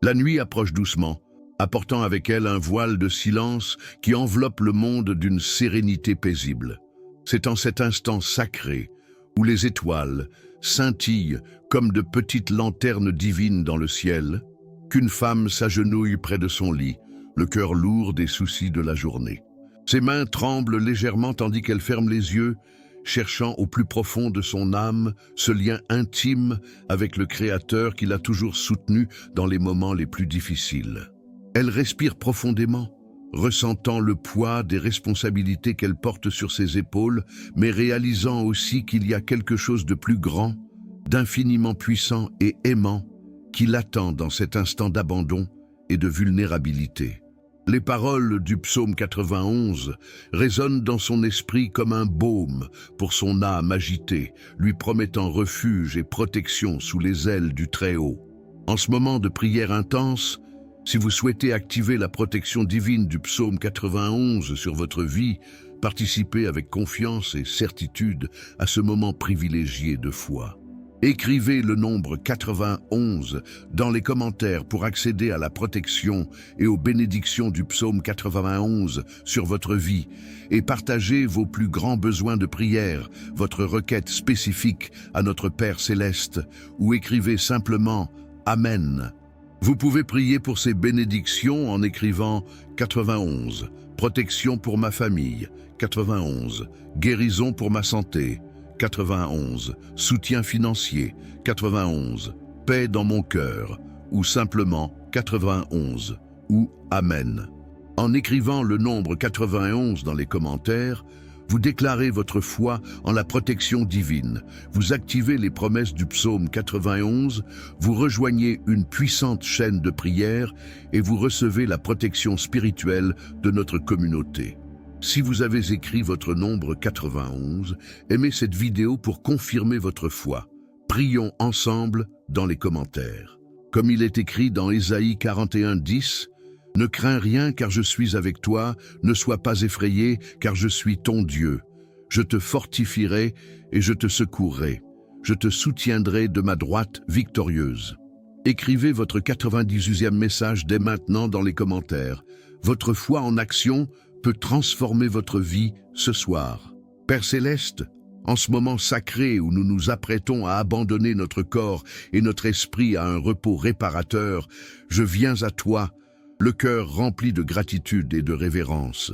La nuit approche doucement, apportant avec elle un voile de silence qui enveloppe le monde d'une sérénité paisible. C'est en cet instant sacré, où les étoiles scintillent comme de petites lanternes divines dans le ciel, qu'une femme s'agenouille près de son lit, le cœur lourd des soucis de la journée. Ses mains tremblent légèrement tandis qu'elle ferme les yeux, cherchant au plus profond de son âme ce lien intime avec le Créateur qui l'a toujours soutenu dans les moments les plus difficiles. Elle respire profondément, ressentant le poids des responsabilités qu'elle porte sur ses épaules, mais réalisant aussi qu'il y a quelque chose de plus grand, d'infiniment puissant et aimant, qui l'attend dans cet instant d'abandon et de vulnérabilité. Les paroles du psaume 91 résonnent dans son esprit comme un baume pour son âme agitée, lui promettant refuge et protection sous les ailes du Très-Haut. En ce moment de prière intense, si vous souhaitez activer la protection divine du psaume 91 sur votre vie, participez avec confiance et certitude à ce moment privilégié de foi. Écrivez le nombre 91 dans les commentaires pour accéder à la protection et aux bénédictions du psaume 91 sur votre vie et partagez vos plus grands besoins de prière, votre requête spécifique à notre Père Céleste ou écrivez simplement « Amen ». Vous pouvez prier pour ces bénédictions en écrivant 91, protection pour ma famille, 91, guérison pour ma santé, 91, soutien financier, 91, paix dans mon cœur, ou simplement 91, ou Amen. En écrivant le nombre 91 dans les commentaires, vous déclarez votre foi en la protection divine, vous activez les promesses du psaume 91, vous rejoignez une puissante chaîne de prière et vous recevez la protection spirituelle de notre communauté. Si vous avez écrit votre nombre 91, aimez cette vidéo pour confirmer votre foi. Prions ensemble dans les commentaires. Comme il est écrit dans Ésaïe 41:10, « Ne crains rien car je suis avec toi, ne sois pas effrayé car je suis ton Dieu. Je te fortifierai et je te secourrai. Je te soutiendrai de ma droite victorieuse. » Écrivez votre 98e message dès maintenant dans les commentaires. Votre foi en action peut transformer votre vie ce soir. Père Céleste, en ce moment sacré où nous nous apprêtons à abandonner notre corps et notre esprit à un repos réparateur, je viens à toi, le cœur rempli de gratitude et de révérence.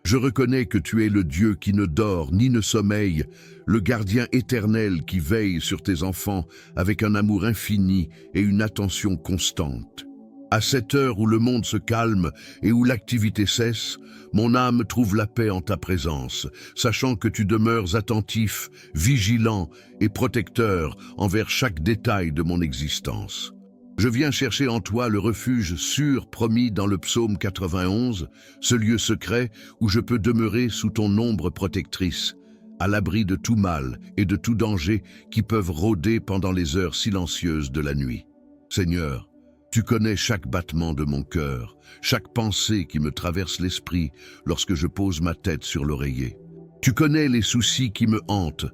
Je reconnais que tu es le Dieu qui ne dort ni ne sommeille, le gardien éternel qui veille sur tes enfants avec un amour infini et une attention constante. À cette heure où le monde se calme et où l'activité cesse, mon âme trouve la paix en ta présence, sachant que tu demeures attentif, vigilant et protecteur envers chaque détail de mon existence. Je viens chercher en toi le refuge sûr promis dans le psaume 91, ce lieu secret où je peux demeurer sous ton ombre protectrice, à l'abri de tout mal et de tout danger qui peuvent rôder pendant les heures silencieuses de la nuit. Seigneur, tu connais chaque battement de mon cœur, chaque pensée qui me traverse l'esprit lorsque je pose ma tête sur l'oreiller. Tu connais les soucis qui me hantent,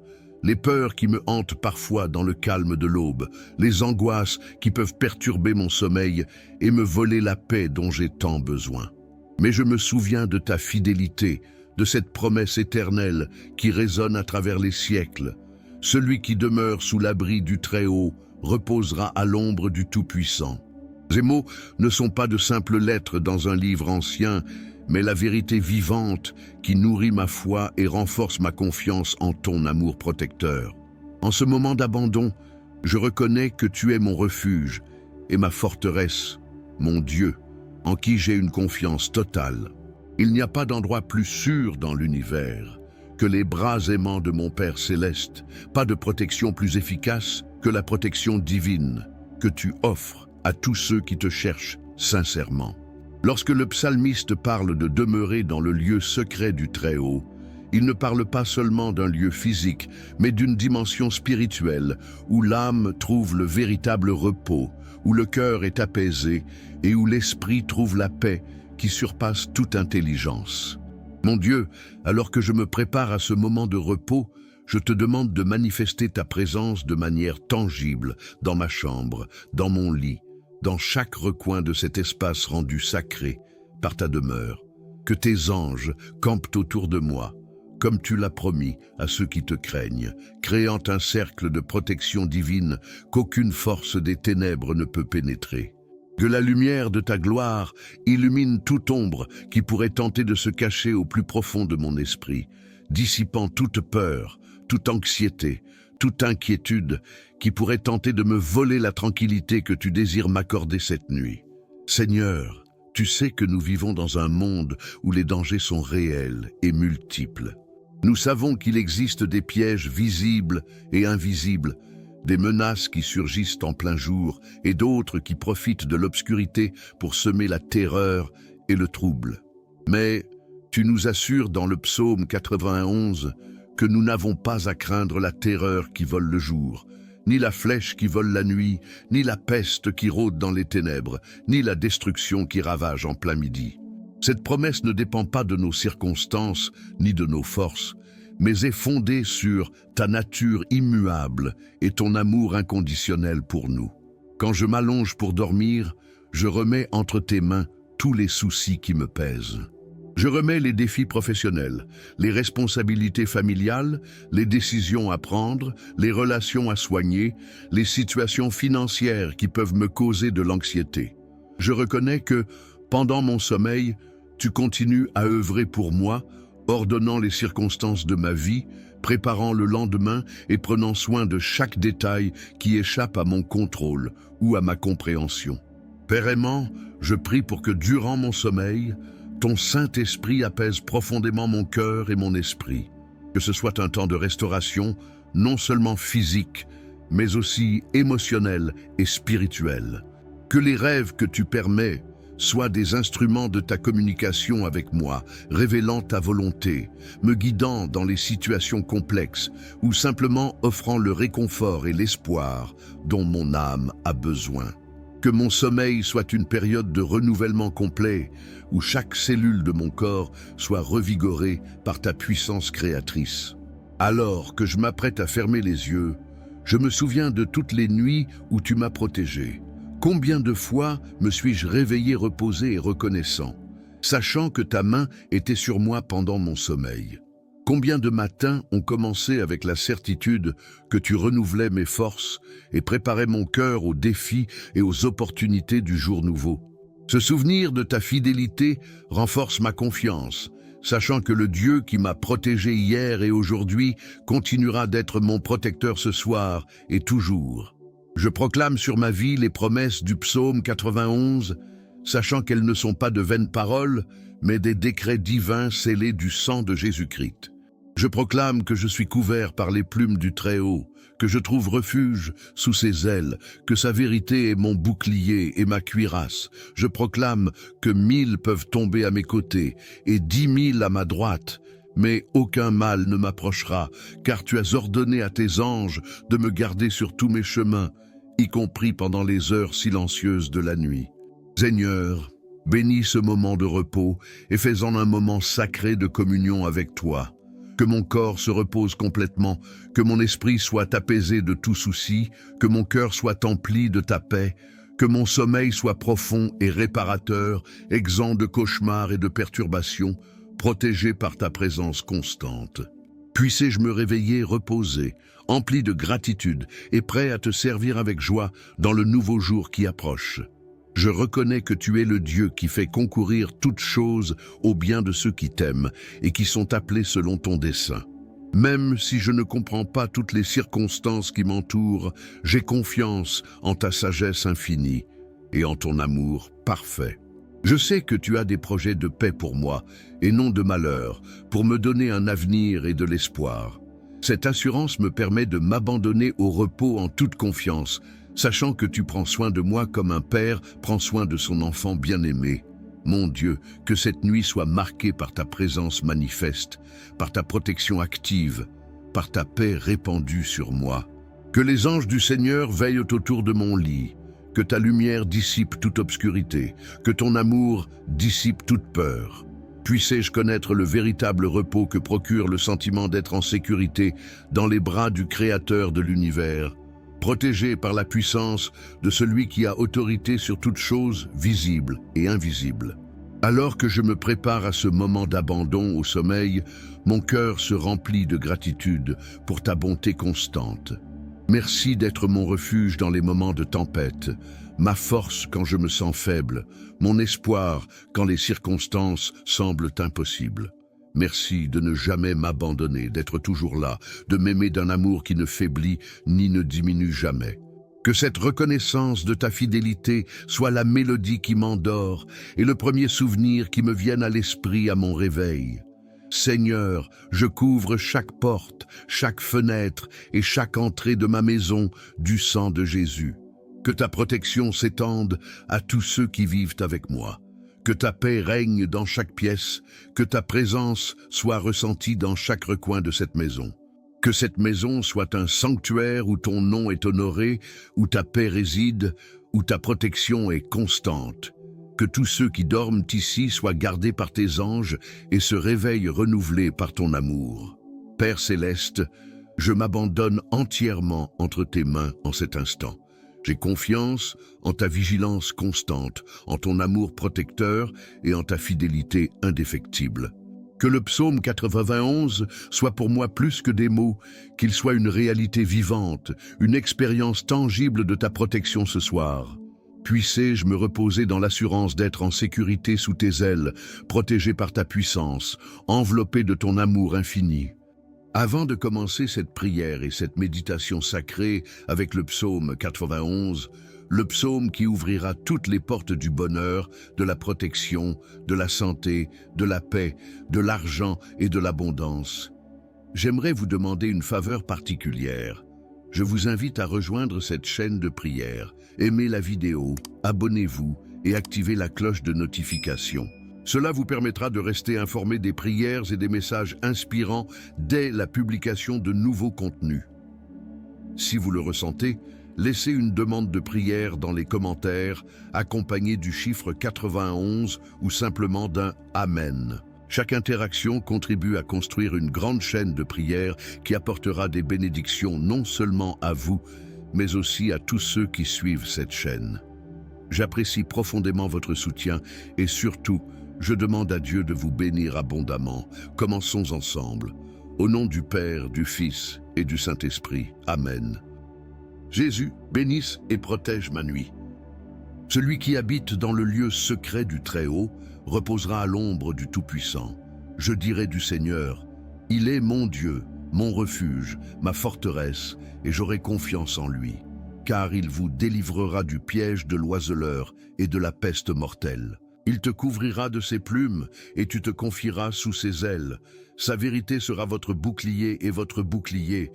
les peurs qui me hantent parfois dans le calme de l'aube, les angoisses qui peuvent perturber mon sommeil et me voler la paix dont j'ai tant besoin. Mais je me souviens de ta fidélité, de cette promesse éternelle qui résonne à travers les siècles. Celui qui demeure sous l'abri du Très-Haut reposera à l'ombre du Tout-Puissant. Ces mots ne sont pas de simples lettres dans un livre ancien, mais la vérité vivante qui nourrit ma foi et renforce ma confiance en ton amour protecteur. En ce moment d'abandon, je reconnais que tu es mon refuge et ma forteresse, mon Dieu, en qui j'ai une confiance totale. Il n'y a pas d'endroit plus sûr dans l'univers que les bras aimants de mon Père Céleste, pas de protection plus efficace que la protection divine que tu offres à tous ceux qui te cherchent sincèrement. Lorsque le psalmiste parle de demeurer dans le lieu secret du Très-Haut, il ne parle pas seulement d'un lieu physique, mais d'une dimension spirituelle où l'âme trouve le véritable repos, où le cœur est apaisé et où l'esprit trouve la paix qui surpasse toute intelligence. Mon Dieu, alors que je me prépare à ce moment de repos, je te demande de manifester ta présence de manière tangible dans ma chambre, dans mon lit, dans chaque recoin de cet espace rendu sacré par ta demeure. Que tes anges campent autour de moi, comme tu l'as promis à ceux qui te craignent, créant un cercle de protection divine qu'aucune force des ténèbres ne peut pénétrer. Que la lumière de ta gloire illumine toute ombre qui pourrait tenter de se cacher au plus profond de mon esprit, dissipant toute peur, toute anxiété, toute inquiétude qui pourrait tenter de me voler la tranquillité que tu désires m'accorder cette nuit. Seigneur, tu sais que nous vivons dans un monde où les dangers sont réels et multiples. Nous savons qu'il existe des pièges visibles et invisibles, des menaces qui surgissent en plein jour et d'autres qui profitent de l'obscurité pour semer la terreur et le trouble. Mais tu nous assures dans le psaume 91 que nous n'avons pas à craindre la terreur qui vole le jour, ni la flèche qui vole la nuit, ni la peste qui rôde dans les ténèbres, ni la destruction qui ravage en plein midi. Cette promesse ne dépend pas de nos circonstances ni de nos forces, mais est fondée sur ta nature immuable et ton amour inconditionnel pour nous. Quand je m'allonge pour dormir, je remets entre tes mains tous les soucis qui me pèsent. Je remets les défis professionnels, les responsabilités familiales, les décisions à prendre, les relations à soigner, les situations financières qui peuvent me causer de l'anxiété. Je reconnais que, pendant mon sommeil, tu continues à œuvrer pour moi, ordonnant les circonstances de ma vie, préparant le lendemain et prenant soin de chaque détail qui échappe à mon contrôle ou à ma compréhension. Père aimant, je prie pour que durant mon sommeil, ton Saint-Esprit apaise profondément mon cœur et mon esprit. Que ce soit un temps de restauration, non seulement physique, mais aussi émotionnel et spirituel. Que les rêves que tu permets soient des instruments de ta communication avec moi, révélant ta volonté, me guidant dans les situations complexes ou simplement offrant le réconfort et l'espoir dont mon âme a besoin. Que mon sommeil soit une période de renouvellement complet, où chaque cellule de mon corps soit revigorée par ta puissance créatrice. Alors que je m'apprête à fermer les yeux, je me souviens de toutes les nuits où tu m'as protégé. Combien de fois me suis-je réveillé reposé et reconnaissant, sachant que ta main était sur moi pendant mon sommeil? Combien de matins ont commencé avec la certitude que tu renouvelais mes forces et préparais mon cœur aux défis et aux opportunités du jour nouveau. Ce souvenir de ta fidélité renforce ma confiance, sachant que le Dieu qui m'a protégé hier et aujourd'hui continuera d'être mon protecteur ce soir et toujours. Je proclame sur ma vie les promesses du psaume 91, sachant qu'elles ne sont pas de vaines paroles, mais des décrets divins scellés du sang de Jésus-Christ. Je proclame que je suis couvert par les plumes du Très-Haut, que je trouve refuge sous ses ailes, que sa vérité est mon bouclier et ma cuirasse. Je proclame que 1000 peuvent tomber à mes côtés et 10 000 à ma droite, mais aucun mal ne m'approchera, car tu as ordonné à tes anges de me garder sur tous mes chemins, y compris pendant les heures silencieuses de la nuit. Seigneur, bénis ce moment de repos et fais-en un moment sacré de communion avec toi. Que mon corps se repose complètement, que mon esprit soit apaisé de tout souci, que mon cœur soit empli de ta paix, que mon sommeil soit profond et réparateur, exempt de cauchemars et de perturbations, protégé par ta présence constante. Puissé-je me réveiller reposé, empli de gratitude et prêt à te servir avec joie dans le nouveau jour qui approche. Je reconnais que tu es le Dieu qui fait concourir toutes choses au bien de ceux qui t'aiment et qui sont appelés selon ton dessein. Même si je ne comprends pas toutes les circonstances qui m'entourent, j'ai confiance en ta sagesse infinie et en ton amour parfait. Je sais que tu as des projets de paix pour moi et non de malheur, pour me donner un avenir et de l'espoir. Cette assurance me permet de m'abandonner au repos en toute confiance, sachant que tu prends soin de moi comme un père prend soin de son enfant bien-aimé. Mon Dieu, que cette nuit soit marquée par ta présence manifeste, par ta protection active, par ta paix répandue sur moi. Que les anges du Seigneur veillent autour de mon lit, que ta lumière dissipe toute obscurité, que ton amour dissipe toute peur. Puissé-je connaître le véritable repos que procure le sentiment d'être en sécurité dans les bras du Créateur de l'univers. protégé par la puissance de celui qui a autorité sur toutes choses visibles et invisibles. Alors que je me prépare à ce moment d'abandon au sommeil, mon cœur se remplit de gratitude pour ta bonté constante. Merci d'être mon refuge dans les moments de tempête, ma force quand je me sens faible, mon espoir quand les circonstances semblent impossibles. Merci de ne jamais m'abandonner, d'être toujours là, de m'aimer d'un amour qui ne faiblit ni ne diminue jamais. Que cette reconnaissance de ta fidélité soit la mélodie qui m'endort et le premier souvenir qui me vienne à l'esprit à mon réveil. Seigneur, je couvre chaque porte, chaque fenêtre et chaque entrée de ma maison du sang de Jésus. Que ta protection s'étende à tous ceux qui vivent avec moi. Que ta paix règne dans chaque pièce, que ta présence soit ressentie dans chaque recoin de cette maison. Que cette maison soit un sanctuaire où ton nom est honoré, où ta paix réside, où ta protection est constante. Que tous ceux qui dorment ici soient gardés par tes anges et se réveillent renouvelés par ton amour. Père céleste, je m'abandonne entièrement entre tes mains en cet instant. J'ai confiance en ta vigilance constante, en ton amour protecteur et en ta fidélité indéfectible. Que le psaume 91 soit pour moi plus que des mots, qu'il soit une réalité vivante, une expérience tangible de ta protection ce soir. Puissé-je me reposer dans l'assurance d'être en sécurité sous tes ailes, protégé par ta puissance, enveloppé de ton amour infini. Avant de commencer cette prière et cette méditation sacrée avec le psaume 91, le psaume qui ouvrira toutes les portes du bonheur, de la protection, de la santé, de la paix, de l'argent et de l'abondance, j'aimerais vous demander une faveur particulière. Je vous invite à rejoindre cette chaîne de prière, aimez la vidéo, abonnez-vous et activez la cloche de notification. Cela vous permettra de rester informé des prières et des messages inspirants dès la publication de nouveaux contenus. Si vous le ressentez, laissez une demande de prière dans les commentaires, accompagnée du chiffre 91 ou simplement d'un « Amen ». Chaque interaction contribue à construire une grande chaîne de prières qui apportera des bénédictions non seulement à vous, mais aussi à tous ceux qui suivent cette chaîne. J'apprécie profondément votre soutien et surtout, je demande à Dieu de vous bénir abondamment. Commençons ensemble. Au nom du Père, du Fils et du Saint-Esprit. Amen. Jésus, bénisse et protège ma nuit. Celui qui habite dans le lieu secret du Très-Haut reposera à l'ombre du Tout-Puissant. Je dirai du Seigneur, il est mon Dieu, mon refuge, ma forteresse, et j'aurai confiance en lui. Car il vous délivrera du piège de l'oiseleur et de la peste mortelle. Il te couvrira de ses plumes et tu te confieras sous ses ailes. Sa vérité sera votre bouclier et votre bouclier.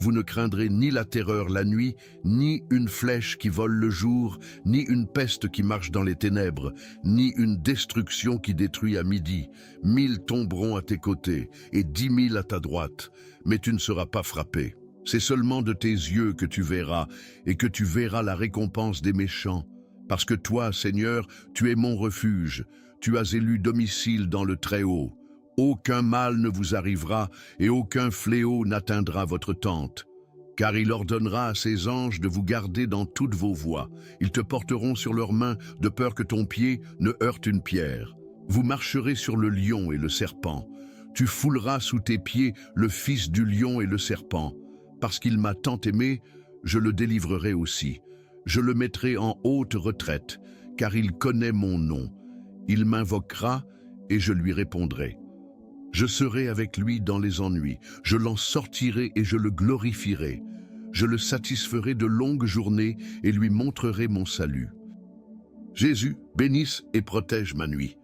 Vous ne craindrez ni la terreur la nuit, ni une flèche qui vole le jour, ni une peste qui marche dans les ténèbres, ni une destruction qui détruit à midi. 1000 tomberont à tes côtés et 10 000 à ta droite, mais tu ne seras pas frappé. C'est seulement de tes yeux que tu verras et que tu verras la récompense des méchants. Parce que toi, Seigneur, tu es mon refuge, tu as élu domicile dans le Très-Haut. Aucun mal ne vous arrivera et aucun fléau n'atteindra votre tente. Car il ordonnera à ses anges de vous garder dans toutes vos voies. Ils te porteront sur leurs mains de peur que ton pied ne heurte une pierre. Vous marcherez sur le lion et le serpent. Tu fouleras sous tes pieds le fils du lion et le serpent. Parce qu'il m'a tant aimé, je le délivrerai aussi. Je le mettrai en haute retraite, car il connaît mon nom. Il m'invoquera et je lui répondrai. Je serai avec lui dans les ennuis, je l'en sortirai et je le glorifierai. Je le satisferai de longues journées et lui montrerai mon salut. Jésus, bénisse et protège ma nuit.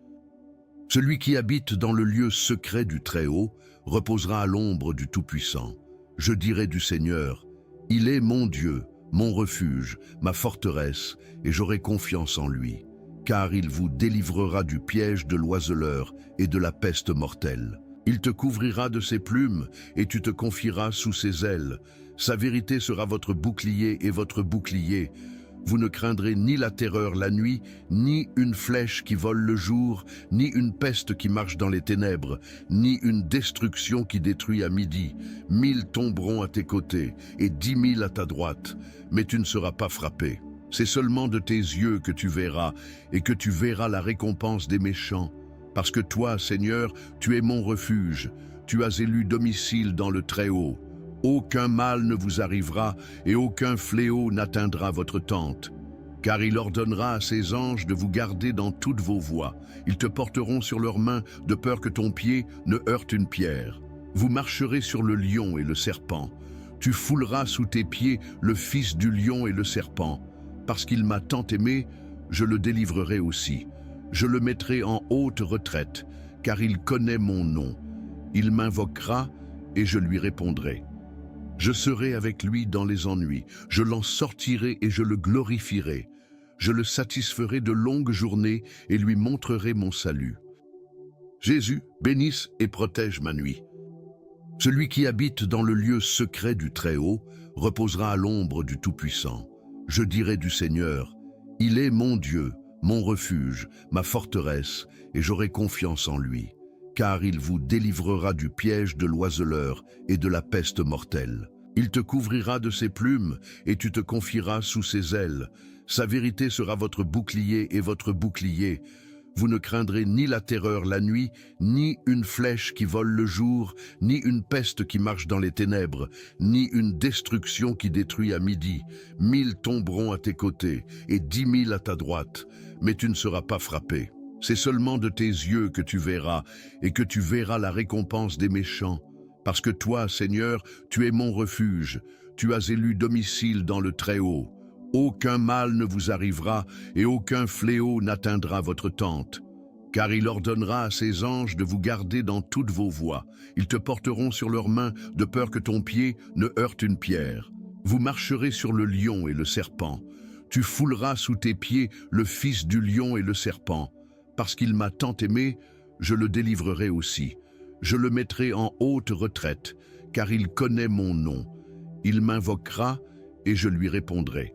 Celui qui habite dans le lieu secret du Très-Haut reposera à l'ombre du Tout-Puissant. Je dirai du Seigneur, il est mon Dieu, mon refuge, ma forteresse, et j'aurai confiance en lui. Car il vous délivrera du piège de l'oiseleur et de la peste mortelle. Il te couvrira de ses plumes et tu te confieras sous ses ailes. Sa vérité sera votre bouclier et votre bouclier. Vous ne craindrez ni la terreur la nuit, ni une flèche qui vole le jour, ni une peste qui marche dans les ténèbres, ni une destruction qui détruit à midi. 1000 tomberont à tes côtés et 10 000 à ta droite, mais tu ne seras pas frappé. C'est seulement de tes yeux que tu verras, et que tu verras la récompense des méchants. Parce que toi, Seigneur, tu es mon refuge, tu as élu domicile dans le Très-Haut. Aucun mal ne vous arrivera et aucun fléau n'atteindra votre tente. Car il ordonnera à ses anges de vous garder dans toutes vos voies. Ils te porteront sur leurs mains de peur que ton pied ne heurte une pierre. Vous marcherez sur le lion et le serpent. Tu fouleras sous tes pieds le fils du lion et le serpent. Parce qu'il m'a tant aimé, je le délivrerai aussi. Je le mettrai en haute retraite, car il connaît mon nom. Il m'invoquera et je lui répondrai. Je serai avec lui dans les ennuis, je l'en sortirai et je le glorifierai. Je le satisferai de longues journées et lui montrerai mon salut. Jésus, bénisse et protège ma nuit. Celui qui habite dans le lieu secret du Très-Haut reposera à l'ombre du Tout-Puissant. Je dirai du Seigneur, il est mon Dieu, mon refuge, ma forteresse, et j'aurai confiance en lui. Car il vous délivrera du piège de l'oiseleur et de la peste mortelle. Il te couvrira de ses plumes et tu te confieras sous ses ailes. Sa vérité sera votre bouclier et votre bouclier. Vous ne craindrez ni la terreur la nuit, ni une flèche qui vole le jour, ni une peste qui marche dans les ténèbres, ni une destruction qui détruit à midi. 1000 tomberont à tes côtés et 10 000 à ta droite, mais tu ne seras pas frappé. C'est seulement de tes yeux que tu verras, et que tu verras la récompense des méchants. Parce que toi, Seigneur, tu es mon refuge, tu as élu domicile dans le Très-Haut. Aucun mal ne vous arrivera, et aucun fléau n'atteindra votre tente. Car il ordonnera à ses anges de vous garder dans toutes vos voies. Ils te porteront sur leurs mains, de peur que ton pied ne heurte une pierre. Vous marcherez sur le lion et le serpent. Tu fouleras sous tes pieds le fils du lion et le serpent. Parce qu'il m'a tant aimé, je le délivrerai aussi. Je le mettrai en haute retraite, car il connaît mon nom. Il m'invoquera et je lui répondrai.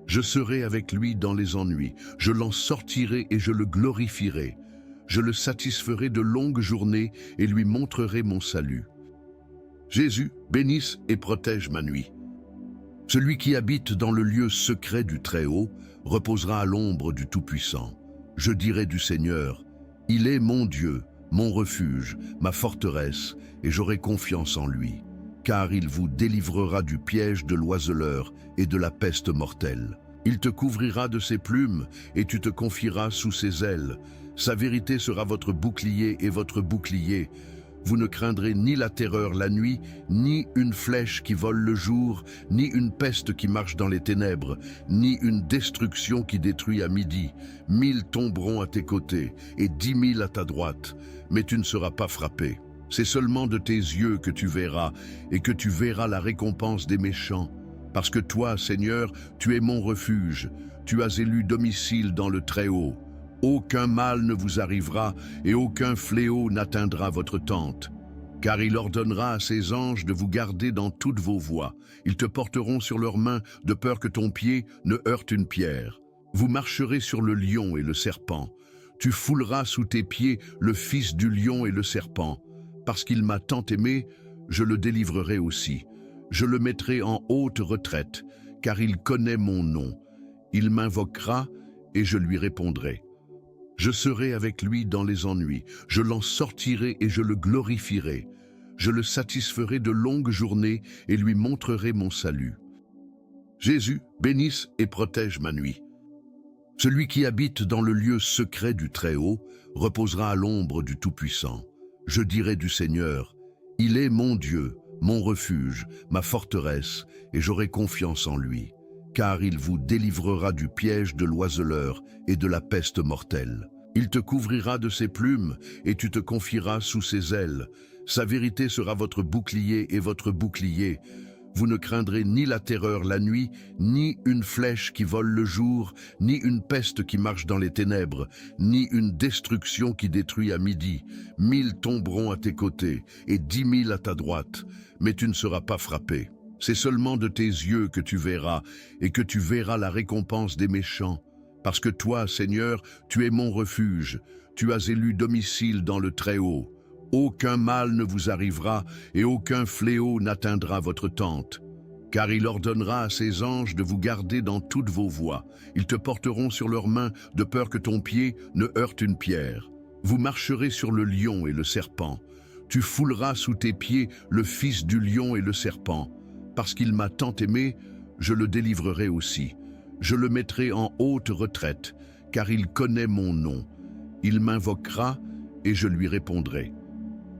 Je serai avec lui dans les ennuis, je l'en sortirai et je le glorifierai. Je le satisferai de longues journées et lui montrerai mon salut. Jésus, bénisse et protège ma nuit. Celui qui habite dans le lieu secret du Très-Haut reposera à l'ombre du Tout-Puissant. Je dirai du Seigneur, il est mon Dieu, mon refuge, ma forteresse, et j'aurai confiance en lui. Car il vous délivrera du piège de l'oiseleur et de la peste mortelle. Il te couvrira de ses plumes et tu te confieras sous ses ailes. Sa vérité sera votre bouclier et votre bouclier. Vous ne craindrez ni la terreur la nuit, ni une flèche qui vole le jour, ni une peste qui marche dans les ténèbres, ni une destruction qui détruit à midi. 1000 tomberont à tes côtés et 10 000 à ta droite, mais tu ne seras pas frappé. C'est seulement de tes yeux que tu verras, et que tu verras la récompense des méchants. Parce que toi, Seigneur, tu es mon refuge, tu as élu domicile dans le Très-Haut. Aucun mal ne vous arrivera et aucun fléau n'atteindra votre tente. Car il ordonnera à ses anges de vous garder dans toutes vos voies. Ils te porteront sur leurs mains de peur que ton pied ne heurte une pierre. Vous marcherez sur le lion et le serpent. Tu fouleras sous tes pieds le fils du lion et le serpent. Parce qu'il m'a tant aimé, je le délivrerai aussi. Je le mettrai en haute retraite, car il connaît mon nom. Il m'invoquera et je lui répondrai. Je serai avec lui dans les ennuis, je l'en sortirai et je le glorifierai. Je le satisferai de longues journées et lui montrerai mon salut. Jésus, bénisse et protège ma nuit. Celui qui habite dans le lieu secret du Très-Haut reposera à l'ombre du Tout-Puissant. Je dirai du Seigneur, il est mon Dieu, mon refuge, ma forteresse, et j'aurai confiance en lui. Car il vous délivrera du piège de l'oiseleur et de la peste mortelle. Il te couvrira de ses plumes et tu te confieras sous ses ailes. Sa vérité sera votre bouclier et votre bouclier. Vous ne craindrez ni la terreur la nuit, ni une flèche qui vole le jour, ni une peste qui marche dans les ténèbres, ni une destruction qui détruit à midi. 1000 tomberont à tes côtés et 10 000 à ta droite, mais tu ne seras pas frappé. C'est seulement de tes yeux que tu verras, et que tu verras la récompense des méchants. Parce que toi, Seigneur, tu es mon refuge, tu as élu domicile dans le Très-Haut. Aucun mal ne vous arrivera, et aucun fléau n'atteindra votre tente. Car il ordonnera à ses anges de vous garder dans toutes vos voies. Ils te porteront sur leurs mains, de peur que ton pied ne heurte une pierre. Vous marcherez sur le lion et le serpent. Tu fouleras sous tes pieds le fils du lion et le serpent. Parce qu'il m'a tant aimé, je le délivrerai aussi. Je le mettrai en haute retraite, car il connaît mon nom. Il m'invoquera et je lui répondrai.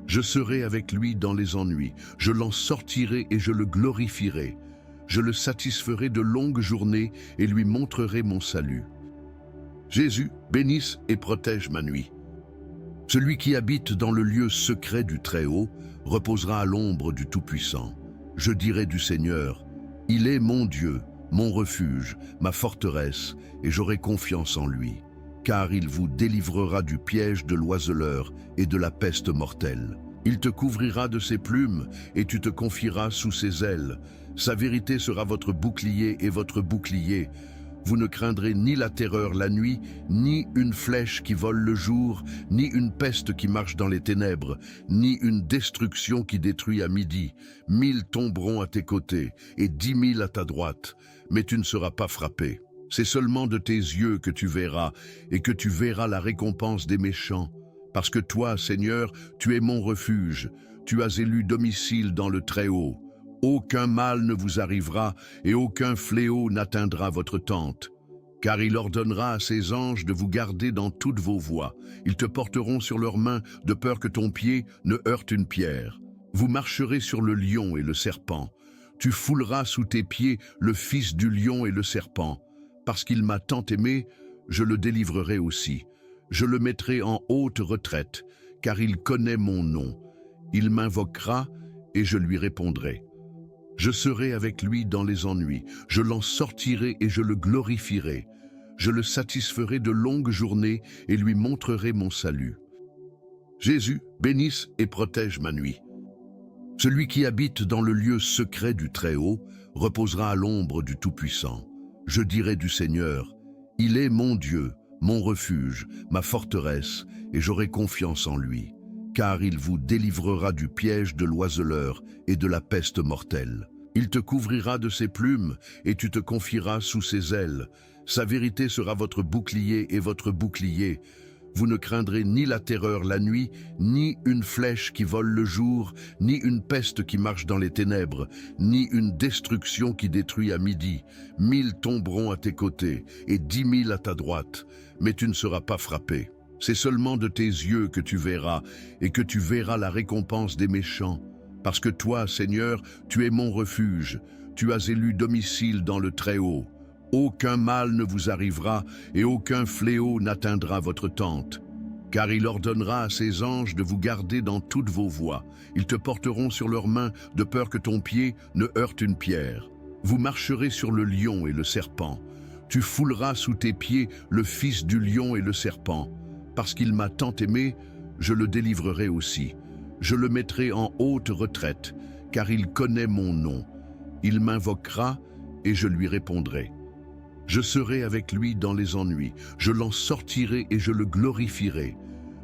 Je serai avec lui dans les ennuis, je l'en sortirai et je le glorifierai. Je le satisferai de longues journées et lui montrerai mon salut. Jésus, bénisse et protège ma nuit. Celui qui habite dans le lieu secret du Très-Haut reposera à l'ombre du Tout-Puissant. Je dirai du Seigneur, il est mon Dieu, mon refuge, ma forteresse, et j'aurai confiance en lui. Car il vous délivrera du piège de l'oiseleur et de la peste mortelle. Il te couvrira de ses plumes et tu te confieras sous ses ailes. Sa vérité sera votre bouclier et votre bouclier. Vous ne craindrez ni la terreur la nuit, ni une flèche qui vole le jour, ni une peste qui marche dans les ténèbres, ni une destruction qui détruit à midi. 1000 tomberont à tes côtés et 10 000 à ta droite, mais tu ne seras pas frappé. C'est seulement de tes yeux que tu verras, et que tu verras la récompense des méchants. Parce que toi, Seigneur, tu es mon refuge, tu as élu domicile dans le Très-Haut. Aucun mal ne vous arrivera, et aucun fléau n'atteindra votre tente. Car il ordonnera à ses anges de vous garder dans toutes vos voies. Ils te porteront sur leurs mains, de peur que ton pied ne heurte une pierre. Vous marcherez sur le lion et le serpent. Tu fouleras sous tes pieds le fils du lion et le serpent. Parce qu'il m'a tant aimé, je le délivrerai aussi. Je le mettrai en haute retraite, car il connaît mon nom. Il m'invoquera et je lui répondrai. Je serai avec lui dans les ennuis, je l'en sortirai et je le glorifierai. Je le satisferai de longues journées et lui montrerai mon salut. Jésus, bénisse et protège ma nuit. Celui qui habite dans le lieu secret du Très-Haut reposera à l'ombre du Tout-Puissant. Je dirai du Seigneur, il est mon Dieu, mon refuge, ma forteresse, et j'aurai confiance en lui. Car il vous délivrera du piège de l'oiseleur et de la peste mortelle. Il te couvrira de ses plumes et tu te confieras sous ses ailes. Sa vérité sera votre bouclier et votre bouclier. Vous ne craindrez ni la terreur la nuit, ni une flèche qui vole le jour, ni une peste qui marche dans les ténèbres, ni une destruction qui détruit à midi. 1000 tomberont à tes côtés et 10 000 à ta droite, mais tu ne seras pas frappé. C'est seulement de tes yeux que tu verras, et que tu verras la récompense des méchants. Parce que toi, Seigneur, tu es mon refuge, tu as élu domicile dans le Très-Haut. Aucun mal ne vous arrivera, et aucun fléau n'atteindra votre tente. Car il ordonnera à ses anges de vous garder dans toutes vos voies. Ils te porteront sur leurs mains, de peur que ton pied ne heurte une pierre. Vous marcherez sur le lion et le serpent. Tu fouleras sous tes pieds le fils du lion et le serpent. Parce qu'il m'a tant aimé, je le délivrerai aussi. Je le mettrai en haute retraite, car il connaît mon nom. Il m'invoquera et je lui répondrai. Je serai avec lui dans les ennuis, je l'en sortirai et je le glorifierai.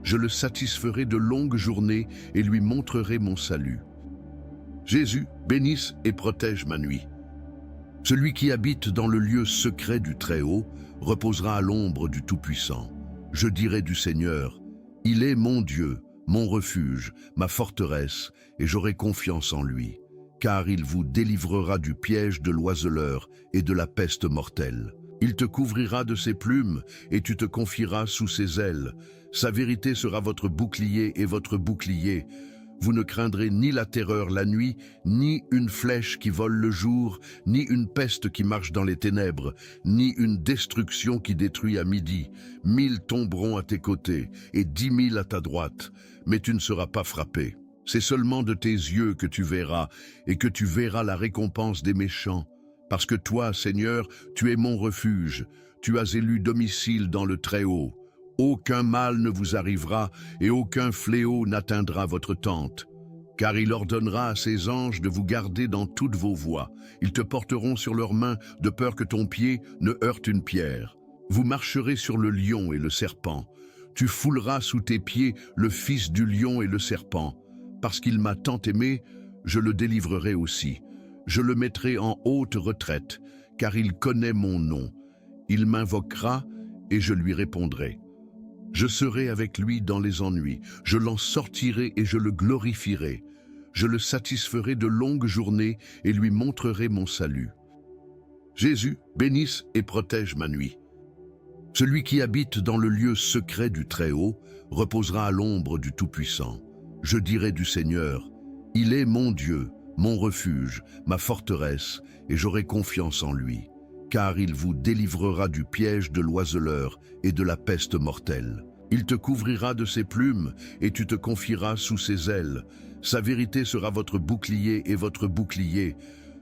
Je le satisferai de longues journées et lui montrerai mon salut. Jésus, bénisse et protège ma nuit. Celui qui habite dans le lieu secret du Très-Haut reposera à l'ombre du Tout-Puissant. Je dirai du Seigneur, il est mon Dieu, mon refuge, ma forteresse, et j'aurai confiance en lui. Car il vous délivrera du piège de l'oiseleur et de la peste mortelle. Il te couvrira de ses plumes et tu te confieras sous ses ailes. Sa vérité sera votre bouclier et votre bouclier. Vous ne craindrez ni la terreur la nuit, ni une flèche qui vole le jour, ni une peste qui marche dans les ténèbres, ni une destruction qui détruit à midi. 1000 tomberont à tes côtés et 10 000 à ta droite, mais tu ne seras pas frappé. C'est seulement de tes yeux que tu verras, et que tu verras la récompense des méchants. Parce que toi, Seigneur, tu es mon refuge, tu as élu domicile dans le Très-Haut. Aucun mal ne vous arrivera, et aucun fléau n'atteindra votre tente. Car il ordonnera à ses anges de vous garder dans toutes vos voies. Ils te porteront sur leurs mains, de peur que ton pied ne heurte une pierre. Vous marcherez sur le lion et le serpent. Tu fouleras sous tes pieds le fils du lion et le serpent. Parce qu'il m'a tant aimé, je le délivrerai aussi. Je le mettrai en haute retraite, car il connaît mon nom. Il m'invoquera et je lui répondrai. Je serai avec lui dans les ennuis, je l'en sortirai et je le glorifierai. Je le satisferai de longues journées et lui montrerai mon salut. Jésus, bénisse et protège ma nuit. Celui qui habite dans le lieu secret du Très-Haut reposera à l'ombre du Tout-Puissant. Je dirai du Seigneur, il est mon Dieu, mon refuge, ma forteresse, et j'aurai confiance en lui. Car il vous délivrera du piège de l'oiseleur et de la peste mortelle. Il te couvrira de ses plumes et tu te confieras sous ses ailes. Sa vérité sera votre bouclier et votre bouclier.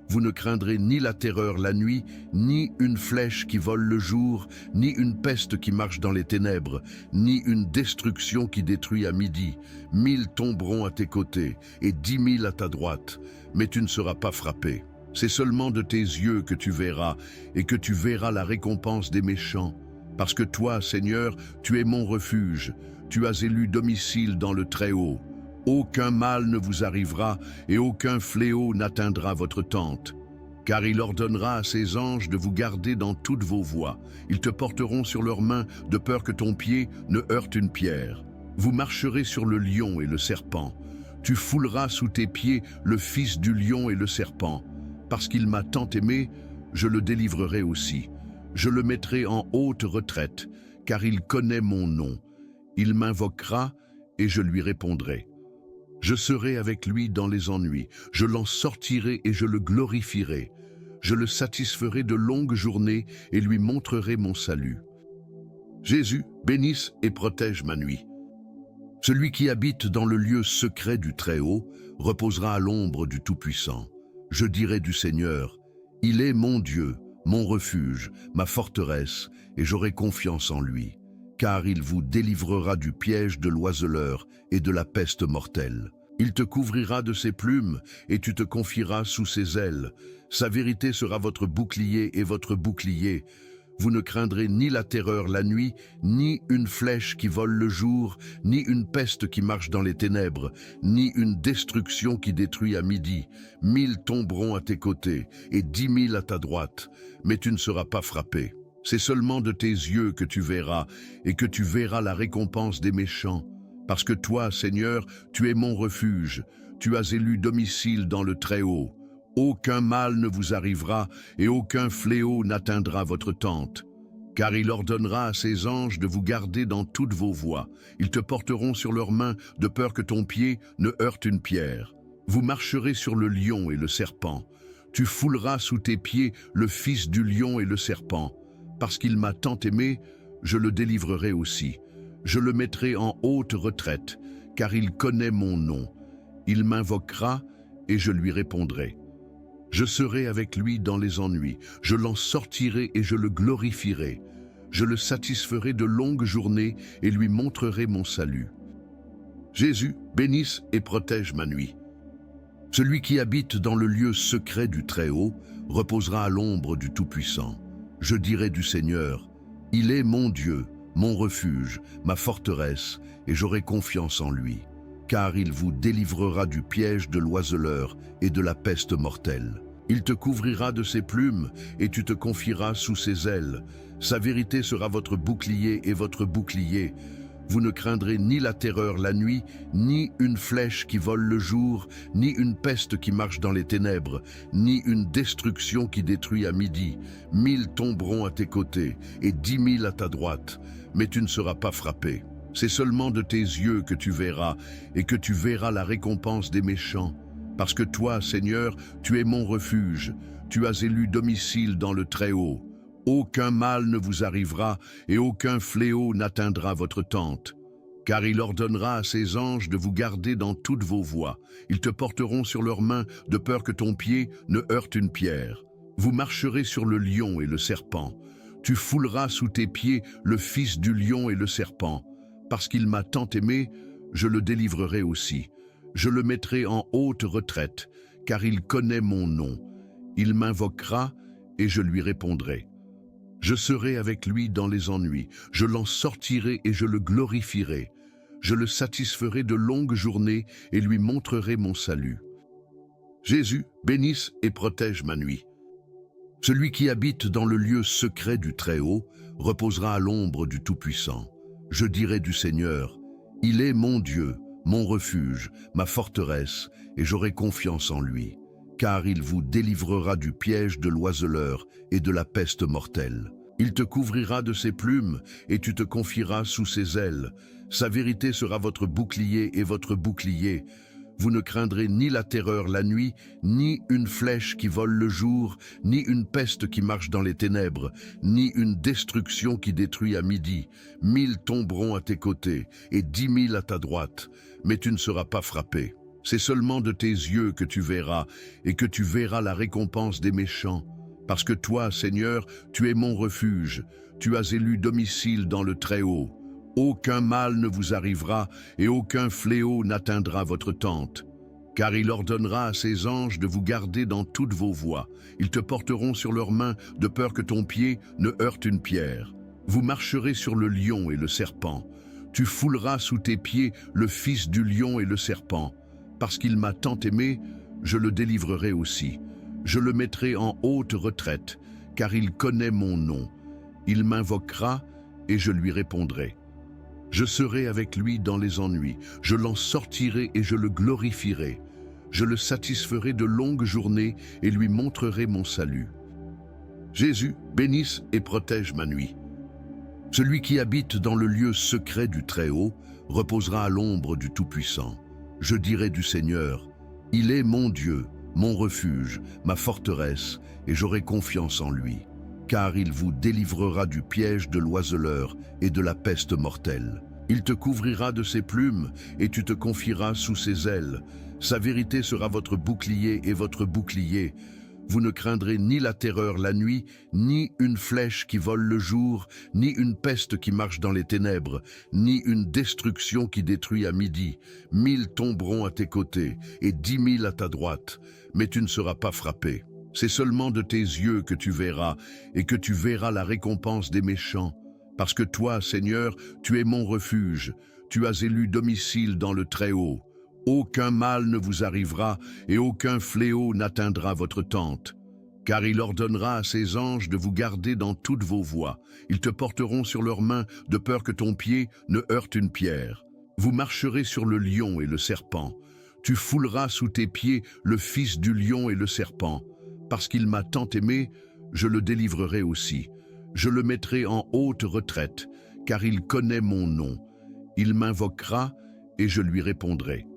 Vous ne craindrez ni la terreur la nuit, ni une flèche qui vole le jour, ni une peste qui marche dans les ténèbres, ni une destruction qui détruit à midi. 1000 tomberont à tes côtés et 10 000 à ta droite, mais tu ne seras pas frappé. C'est seulement de tes yeux que tu verras, et que tu verras la récompense des méchants. Parce que toi, Seigneur, tu es mon refuge, tu as élu domicile dans le Très-Haut. Aucun mal ne vous arrivera, et aucun fléau n'atteindra votre tente. Car il ordonnera à ses anges de vous garder dans toutes vos voies. Ils te porteront sur leurs mains, de peur que ton pied ne heurte une pierre. Vous marcherez sur le lion et le serpent. Tu fouleras sous tes pieds le fils du lion et le serpent. Parce qu'il m'a tant aimé, je le délivrerai aussi. Je le mettrai en haute retraite, car il connaît mon nom. Il m'invoquera et je lui répondrai. Je serai avec lui dans les ennuis, je l'en sortirai et je le glorifierai. Je le satisferai de longues journées et lui montrerai mon salut. Jésus, bénisse et protège ma nuit. Celui qui habite dans le lieu secret du Très-Haut reposera à l'ombre du Tout-Puissant. Je dirai du Seigneur, il est mon Dieu, mon refuge, ma forteresse, et j'aurai confiance en lui. Car il vous délivrera du piège de l'oiseleur et de la peste mortelle. Il te couvrira de ses plumes et tu te confieras sous ses ailes. Sa vérité sera votre bouclier et votre bouclier. Vous ne craindrez ni la terreur la nuit, ni une flèche qui vole le jour, ni une peste qui marche dans les ténèbres, ni une destruction qui détruit à midi. 1000 tomberont à tes côtés et 10 000 à ta droite, mais tu ne seras pas frappé. C'est seulement de tes yeux que tu verras, et que tu verras la récompense des méchants. Parce que toi, Seigneur, tu es mon refuge, tu as élu domicile dans le Très-Haut. Aucun mal ne vous arrivera, et aucun fléau n'atteindra votre tente. Car il ordonnera à ses anges de vous garder dans toutes vos voies. Ils te porteront sur leurs mains, de peur que ton pied ne heurte une pierre. Vous marcherez sur le lion et le serpent. Tu fouleras sous tes pieds le fils du lion et le serpent. Parce qu'il m'a tant aimé, je le délivrerai aussi. Je le mettrai en haute retraite, car il connaît mon nom. Il m'invoquera et je lui répondrai. Je serai avec lui dans les ennuis, je l'en sortirai et je le glorifierai. Je le satisferai de longues journées et lui montrerai mon salut. Jésus, bénisse et protège ma nuit. Celui qui habite dans le lieu secret du Très-Haut reposera à l'ombre du Tout-Puissant. Je dirai du Seigneur, il est mon Dieu, mon refuge, ma forteresse, et j'aurai confiance en lui. Car il vous délivrera du piège de l'oiseleur et de la peste mortelle. Il te couvrira de ses plumes et tu te confieras sous ses ailes. Sa vérité sera votre bouclier et votre bouclier. Vous ne craindrez ni la terreur la nuit, ni une flèche qui vole le jour, ni une peste qui marche dans les ténèbres, ni une destruction qui détruit à midi. 1000 tomberont à tes côtés et 10 000 à ta droite, mais tu ne seras pas frappé. C'est seulement de tes yeux que tu verras, et que tu verras la récompense des méchants. Parce que toi, Seigneur, tu es mon refuge, tu as élu domicile dans le Très-Haut. Aucun mal ne vous arrivera, et aucun fléau n'atteindra votre tente. Car il ordonnera à ses anges de vous garder dans toutes vos voies. Ils te porteront sur leurs mains, de peur que ton pied ne heurte une pierre. Vous marcherez sur le lion et le serpent. Tu fouleras sous tes pieds le fils du lion et le serpent. Parce qu'il m'a tant aimé, je le délivrerai aussi. Je le mettrai en haute retraite, car il connaît mon nom. Il m'invoquera et je lui répondrai. Je serai avec lui dans les ennuis, je l'en sortirai et je le glorifierai. Je le satisferai de longues journées et lui montrerai mon salut. Jésus, bénisse et protège ma nuit. Celui qui habite dans le lieu secret du Très-Haut reposera à l'ombre du Tout-Puissant. Je dirai du Seigneur, il est mon Dieu, mon refuge, ma forteresse, et j'aurai confiance en lui, car il vous délivrera du piège de l'oiseleur et de la peste mortelle. Il te couvrira de ses plumes, et tu te confieras sous ses ailes. Sa vérité sera votre bouclier et votre bouclier. Vous ne craindrez ni la terreur la nuit, ni une flèche qui vole le jour, ni une peste qui marche dans les ténèbres, ni une destruction qui détruit à midi. 1000 tomberont à tes côtés, et 10 000 à ta droite, mais tu ne seras pas frappé. C'est seulement de tes yeux que tu verras, et que tu verras la récompense des méchants. Parce que toi, Seigneur, tu es mon refuge, tu as élu domicile dans le Très-Haut. Aucun mal ne vous arrivera et aucun fléau n'atteindra votre tente. Car il ordonnera à ses anges de vous garder dans toutes vos voies. Ils te porteront sur leurs mains de peur que ton pied ne heurte une pierre. Vous marcherez sur le lion et le serpent. Tu fouleras sous tes pieds le fils du lion et le serpent. Parce qu'il m'a tant aimé, je le délivrerai aussi. Je le mettrai en haute retraite, car il connaît mon nom. Il m'invoquera et je lui répondrai. Je serai avec lui dans les ennuis, je l'en sortirai et je le glorifierai. Je le satisferai de longues journées et lui montrerai mon salut. Jésus, bénisse et protège ma nuit. Celui qui habite dans le lieu secret du Très-Haut reposera à l'ombre du Tout-Puissant. Je dirai du Seigneur, il est mon Dieu, mon refuge, ma forteresse, et j'aurai confiance en lui. Car il vous délivrera du piège de l'oiseleur et de la peste mortelle. Il te couvrira de ses plumes, et tu te confieras sous ses ailes. Sa vérité sera votre bouclier et votre bouclier. Vous ne craindrez ni la terreur la nuit, ni une flèche qui vole le jour, ni une peste qui marche dans les ténèbres, ni une destruction qui détruit à midi. 1000 tomberont à tes côtés, et 10 000 à ta droite, mais tu ne seras pas frappé. C'est seulement de tes yeux que tu verras, et que tu verras la récompense des méchants. Parce que toi, Seigneur, tu es mon refuge, tu as élu domicile dans le Très-Haut. Aucun mal ne vous arrivera, et aucun fléau n'atteindra votre tente. Car il ordonnera à ses anges de vous garder dans toutes vos voies. Ils te porteront sur leurs mains, de peur que ton pied ne heurte une pierre. Vous marcherez sur le lion et le serpent. Tu fouleras sous tes pieds le fils du lion et le serpent. Parce qu'il m'a tant aimé, je le délivrerai aussi. Je le mettrai en haute retraite, car il connaît mon nom. Il m'invoquera et je lui répondrai.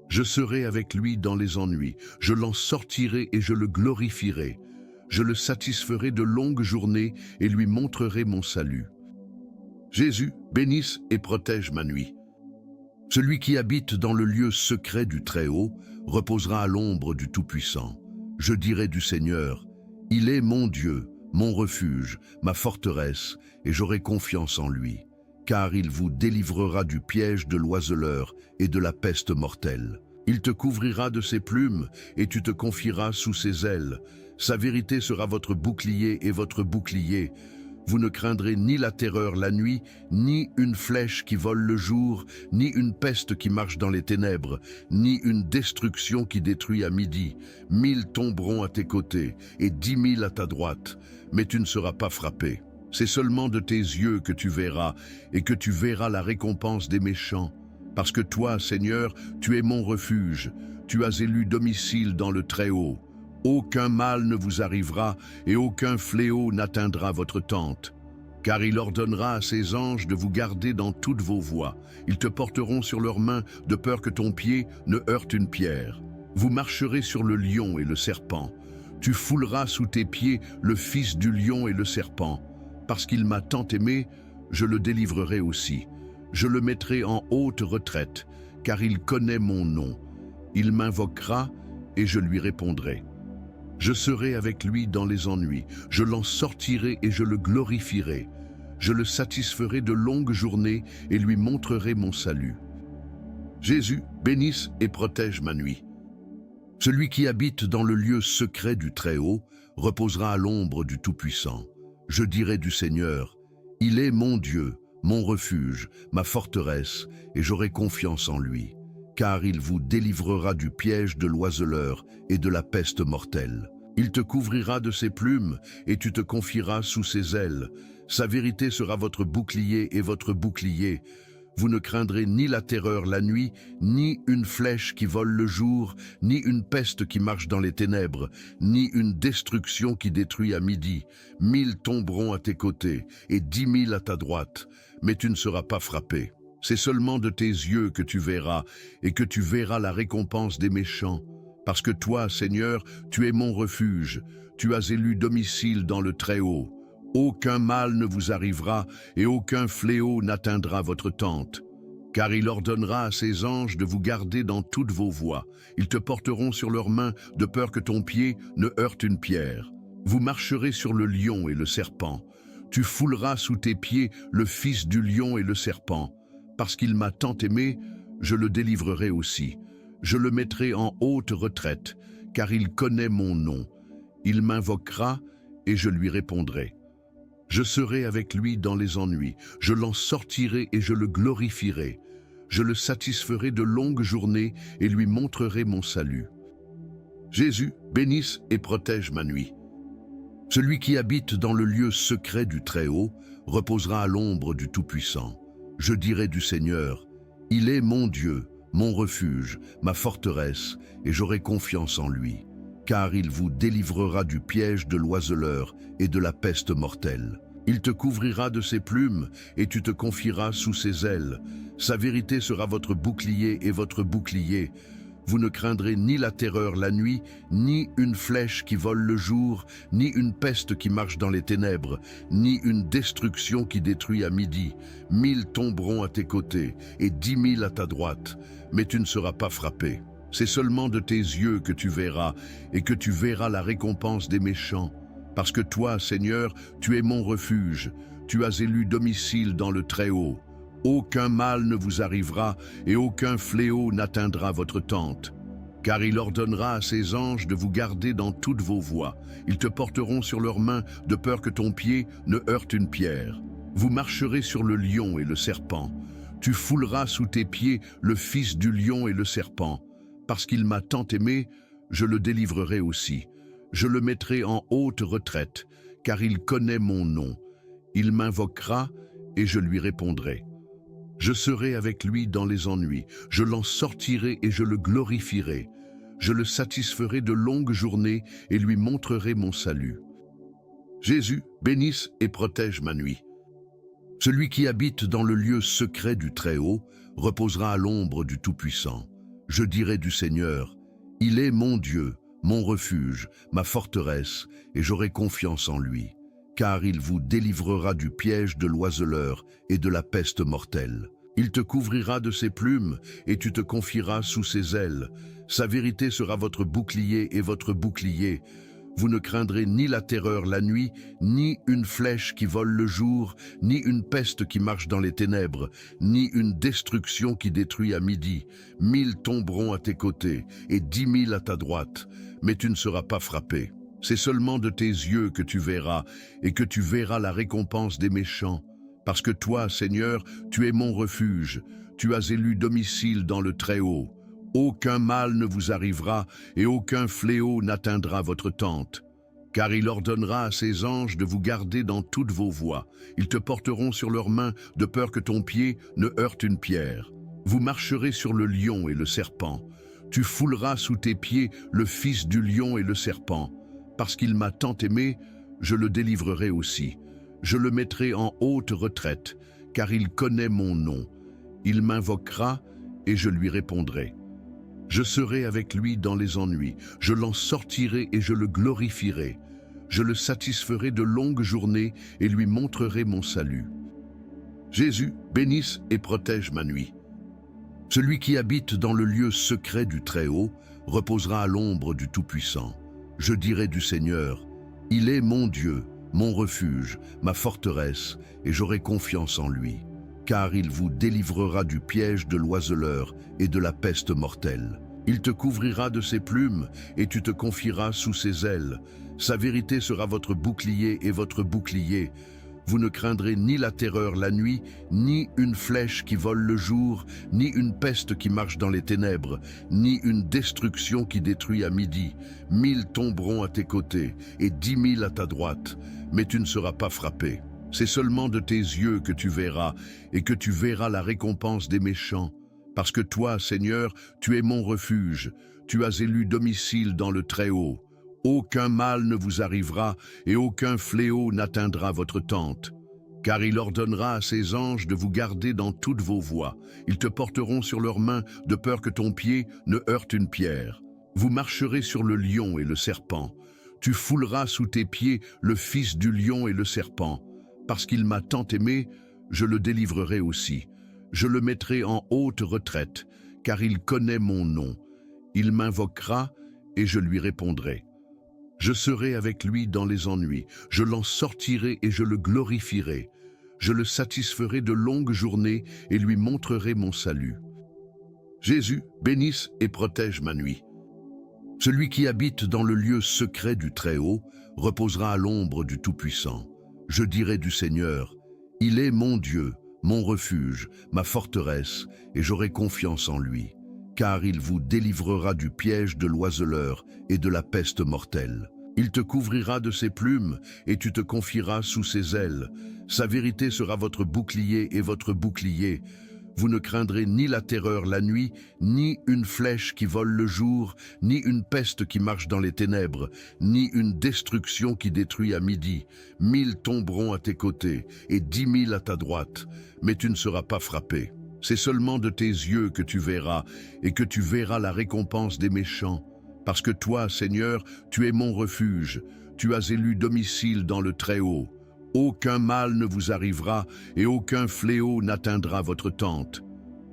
Je serai avec lui dans les ennuis, je l'en sortirai et je le glorifierai. Je le satisferai de longues journées et lui montrerai mon salut. Jésus, bénisse et protège ma nuit. Celui qui habite dans le lieu secret du Très-Haut reposera à l'ombre du Tout-Puissant. Je dirai du Seigneur, il est mon Dieu, mon refuge, ma forteresse, et j'aurai confiance en lui. Car il vous délivrera du piège de l'oiseleur et de la peste mortelle. Il te couvrira de ses plumes, et tu te confieras sous ses ailes. Sa vérité sera votre bouclier et votre bouclier. Vous ne craindrez ni la terreur la nuit, ni une flèche qui vole le jour, ni une peste qui marche dans les ténèbres, ni une destruction qui détruit à midi. 1000 tomberont à tes côtés, et 10 000 à ta droite, mais tu ne seras pas frappé. C'est seulement de tes yeux que tu verras, et que tu verras la récompense des méchants. Parce que toi, Seigneur, tu es mon refuge, tu as élu domicile dans le Très-Haut. Aucun mal ne vous arrivera, et aucun fléau n'atteindra votre tente. Car il ordonnera à ses anges de vous garder dans toutes vos voies. Ils te porteront sur leurs mains, de peur que ton pied ne heurte une pierre. Vous marcherez sur le lion et le serpent. Tu fouleras sous tes pieds le fils du lion et le serpent. Parce qu'il m'a tant aimé, je le délivrerai aussi. Je le mettrai en haute retraite, car il connaît mon nom. Il m'invoquera et je lui répondrai. Je serai avec lui dans les ennuis, je l'en sortirai et je le glorifierai. Je le satisferai de longues journées et lui montrerai mon salut. Jésus, bénisse et protège ma nuit. Celui qui habite dans le lieu secret du Très-Haut reposera à l'ombre du Tout-Puissant. Je dirai du Seigneur, il est mon Dieu, mon refuge, ma forteresse, et j'aurai confiance en lui, car il vous délivrera du piège de l'oiseleur et de la peste mortelle. Il te couvrira de ses plumes, et tu te confieras sous ses ailes. Sa vérité sera votre bouclier et votre bouclier. Vous ne craindrez ni la terreur la nuit, ni une flèche qui vole le jour, ni une peste qui marche dans les ténèbres, ni une destruction qui détruit à midi. 1000 tomberont à tes côtés, et 10 000 à ta droite, mais tu ne seras pas frappé. C'est seulement de tes yeux que tu verras, et que tu verras la récompense des méchants. Parce que toi, Seigneur, tu es mon refuge, tu as élu domicile dans le Très-Haut. Aucun mal ne vous arrivera et aucun fléau n'atteindra votre tente. Car il ordonnera à ses anges de vous garder dans toutes vos voies. Ils te porteront sur leurs mains de peur que ton pied ne heurte une pierre. Vous marcherez sur le lion et le serpent. Tu fouleras sous tes pieds le fils du lion et le serpent. Parce qu'il m'a tant aimé, je le délivrerai aussi. Je le mettrai en haute retraite, car il connaît mon nom. Il m'invoquera et je lui répondrai. Je serai avec lui dans les ennuis, je l'en sortirai et je le glorifierai. Je le satisferai de longues journées et lui montrerai mon salut. Jésus, bénisse et protège ma nuit. Celui qui habite dans le lieu secret du Très-Haut reposera à l'ombre du Tout-Puissant. Je dirai du Seigneur, il est mon Dieu, mon refuge, ma forteresse, et j'aurai confiance en lui. Car il vous délivrera du piège de l'oiseleur et de la peste mortelle. Il te couvrira de ses plumes, et tu te confieras sous ses ailes. Sa vérité sera votre bouclier et votre bouclier. Vous ne craindrez ni la terreur la nuit, ni une flèche qui vole le jour, ni une peste qui marche dans les ténèbres, ni une destruction qui détruit à midi. 1000 tomberont à tes côtés, et 10 000 à ta droite, mais tu ne seras pas frappé. C'est seulement de tes yeux que tu verras, et que tu verras la récompense des méchants. Parce que toi, Seigneur, tu es mon refuge, tu as élu domicile dans le Très-Haut. Aucun mal ne vous arrivera, et aucun fléau n'atteindra votre tente. Car il ordonnera à ses anges de vous garder dans toutes vos voies. Ils te porteront sur leurs mains, de peur que ton pied ne heurte une pierre. Vous marcherez sur le lion et le serpent. Tu fouleras sous tes pieds le fils du lion et le serpent. Parce qu'il m'a tant aimé, je le délivrerai aussi. Je le mettrai en haute retraite, car il connaît mon nom. Il m'invoquera et je lui répondrai. Je serai avec lui dans les ennuis, je l'en sortirai et je le glorifierai. Je le satisferai de longues journées et lui montrerai mon salut. Jésus, bénisse et protège ma nuit. Celui qui habite dans le lieu secret du Très-Haut reposera à l'ombre du Tout-Puissant. Je dirai du Seigneur, il est mon Dieu, mon refuge, ma forteresse, et j'aurai confiance en lui, car il vous délivrera du piège de l'oiseleur et de la peste mortelle. Il te couvrira de ses plumes, et tu te confieras sous ses ailes. Sa vérité sera votre bouclier et votre bouclier. Vous ne craindrez ni la terreur la nuit, ni une flèche qui vole le jour, ni une peste qui marche dans les ténèbres, ni une destruction qui détruit à midi. 1000 tomberont à tes côtés, et 10 000 à ta droite, mais tu ne seras pas frappé. C'est seulement de tes yeux que tu verras, et que tu verras la récompense des méchants. Parce que toi, Seigneur, tu es mon refuge, tu as élu domicile dans le Très-Haut. Aucun mal ne vous arrivera et aucun fléau n'atteindra votre tente. Car il ordonnera à ses anges de vous garder dans toutes vos voies. Ils te porteront sur leurs mains de peur que ton pied ne heurte une pierre. Vous marcherez sur le lion et le serpent. Tu fouleras sous tes pieds le fils du lion et le serpent. Parce qu'il m'a tant aimé, je le délivrerai aussi. Je le mettrai en haute retraite, car il connaît mon nom. Il m'invoquera et je lui répondrai. Je serai avec lui dans les ennuis, je l'en sortirai et je le glorifierai. Je le satisferai de longues journées et lui montrerai mon salut. Jésus, bénisse et protège ma nuit. Celui qui habite dans le lieu secret du Très-Haut reposera à l'ombre du Tout-Puissant. Je dirai du Seigneur, il est mon Dieu, mon refuge, ma forteresse, et j'aurai confiance en lui. car il vous délivrera du piège de l'oiseleur et de la peste mortelle. Il te couvrira de ses plumes, et tu te confieras sous ses ailes. Sa vérité sera votre bouclier et votre bouclier. Vous ne craindrez ni la terreur la nuit, ni une flèche qui vole le jour, ni une peste qui marche dans les ténèbres, ni une destruction qui détruit à midi. 1000 tomberont à tes côtés, et 10 000 à ta droite, mais tu ne seras pas frappé. C'est seulement de tes yeux que tu verras, et que tu verras la récompense des méchants. Parce que toi, Seigneur, tu es mon refuge, tu as élu domicile dans le Très-Haut. Aucun mal ne vous arrivera et aucun fléau n'atteindra votre tente. Car il ordonnera à ses anges de vous garder dans toutes vos voies. Ils te porteront sur leurs mains de peur que ton pied ne heurte une pierre. Vous marcherez sur le lion et le serpent. Tu fouleras sous tes pieds le fils du lion et le serpent. Parce qu'il m'a tant aimé, je le délivrerai aussi. Je le mettrai en haute retraite, car il connaît mon nom. Il m'invoquera et je lui répondrai. Je serai avec lui dans les ennuis, je l'en sortirai et je le glorifierai. Je le satisferai de longues journées et lui montrerai mon salut. Jésus, bénisse et protège ma nuit. Celui qui habite dans le lieu secret du Très-Haut reposera à l'ombre du Tout-Puissant. Je dirai du Seigneur, il est mon Dieu, mon refuge, ma forteresse, et j'aurai confiance en lui. Car il vous délivrera du piège de l'oiseleur et de la peste mortelle. Il te couvrira de ses plumes, et tu te confieras sous ses ailes. Sa vérité sera votre bouclier et votre bouclier. Vous ne craindrez ni la terreur la nuit, ni une flèche qui vole le jour, ni une peste qui marche dans les ténèbres, ni une destruction qui détruit à midi. 1000 tomberont à tes côtés, et 10 000 à ta droite, mais tu ne seras pas frappé. C'est seulement de tes yeux que tu verras, et que tu verras la récompense des méchants. Parce que toi, Seigneur, tu es mon refuge, tu as élu domicile dans le Très-Haut. Aucun mal ne vous arrivera, et aucun fléau n'atteindra votre tente.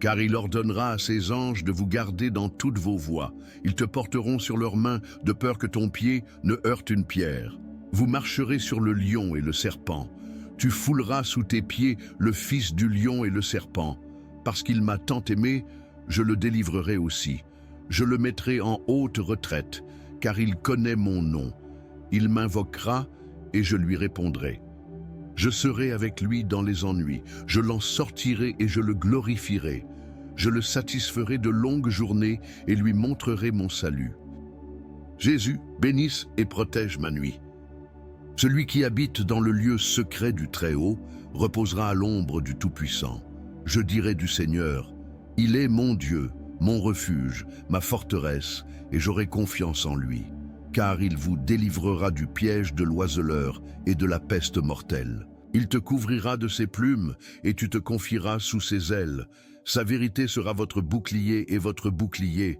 Car il ordonnera à ses anges de vous garder dans toutes vos voies. Ils te porteront sur leurs mains, de peur que ton pied ne heurte une pierre. Vous marcherez sur le lion et le serpent. Tu fouleras sous tes pieds le fils du lion et le serpent. Parce qu'il m'a tant aimé, je le délivrerai aussi. Je le mettrai en haute retraite, car il connaît mon nom. Il m'invoquera et je lui répondrai. Je serai avec lui dans les ennuis, je l'en sortirai et je le glorifierai. Je le satisferai de longues journées et lui montrerai mon salut. Jésus, bénisse et protège ma nuit. Celui qui habite dans le lieu secret du Très-Haut reposera à l'ombre du Tout-Puissant. Je dirai du Seigneur, il est mon Dieu, mon refuge, ma forteresse, et j'aurai confiance en lui. Car il vous délivrera du piège de l'oiseleur et de la peste mortelle. Il te couvrira de ses plumes, et tu te confieras sous ses ailes. Sa vérité sera votre bouclier et votre bouclier.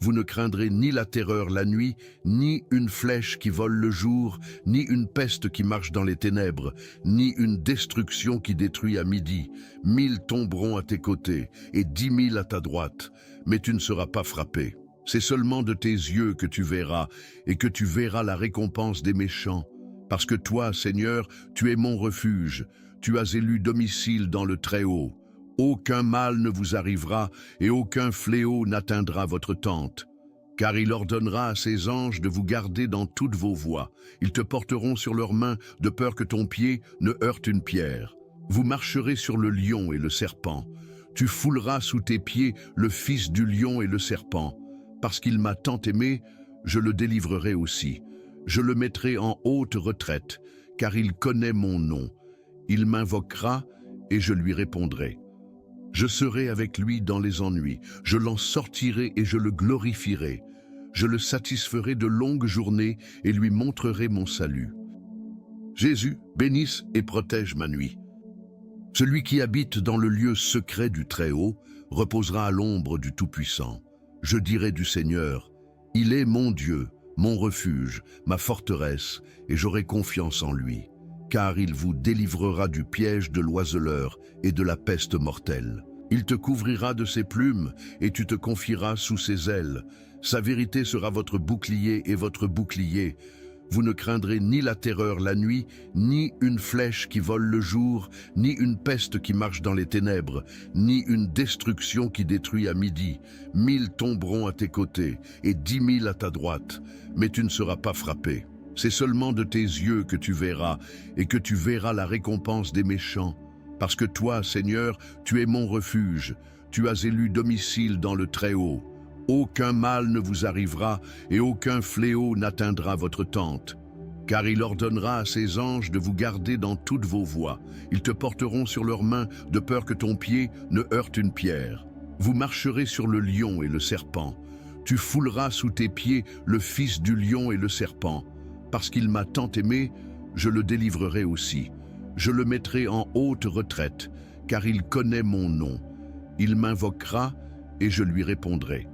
Vous ne craindrez ni la terreur la nuit, ni une flèche qui vole le jour, ni une peste qui marche dans les ténèbres, ni une destruction qui détruit à midi. 1000 tomberont à tes côtés, et 10 000 à ta droite, mais tu ne seras pas frappé. C'est seulement de tes yeux que tu verras, et que tu verras la récompense des méchants. Parce que toi, Seigneur, tu es mon refuge, tu as élu domicile dans le Très-Haut. Aucun mal ne vous arrivera, et aucun fléau n'atteindra votre tente. Car il ordonnera à ses anges de vous garder dans toutes vos voies. Ils te porteront sur leurs mains, de peur que ton pied ne heurte une pierre. Vous marcherez sur le lion et le serpent. Tu fouleras sous tes pieds le fils du lion et le serpent. Parce qu'il m'a tant aimé, je le délivrerai aussi. Je le mettrai en haute retraite, car il connaît mon nom. Il m'invoquera et je lui répondrai. Je serai avec lui dans les ennuis, je l'en sortirai et je le glorifierai. Je le satisferai de longues journées et lui montrerai mon salut. Jésus, bénisse et protège ma nuit. Celui qui habite dans le lieu secret du Très-Haut reposera à l'ombre du Tout-Puissant. Je dirai du Seigneur, il est mon Dieu, mon refuge, ma forteresse, et j'aurai confiance en lui. Car il vous délivrera du piège de l'oiseleur et de la peste mortelle. Il te couvrira de ses plumes, et tu te confieras sous ses ailes. Sa vérité sera votre bouclier et votre bouclier. Vous ne craindrez ni la terreur la nuit, ni une flèche qui vole le jour, ni une peste qui marche dans les ténèbres, ni une destruction qui détruit à midi. 1000 tomberont à tes côtés et 10 000 à ta droite, mais tu ne seras pas frappé. C'est seulement de tes yeux que tu verras, et que tu verras la récompense des méchants. Parce que toi, Seigneur, tu es mon refuge, tu as élu domicile dans le Très-Haut. Aucun mal ne vous arrivera et aucun fléau n'atteindra votre tente. Car il ordonnera à ses anges de vous garder dans toutes vos voies. Ils te porteront sur leurs mains de peur que ton pied ne heurte une pierre. Vous marcherez sur le lion et le serpent. Tu fouleras sous tes pieds le fils du lion et le serpent. Parce qu'il m'a tant aimé, je le délivrerai aussi. Je le mettrai en haute retraite, car il connaît mon nom. Il m'invoquera et je lui répondrai.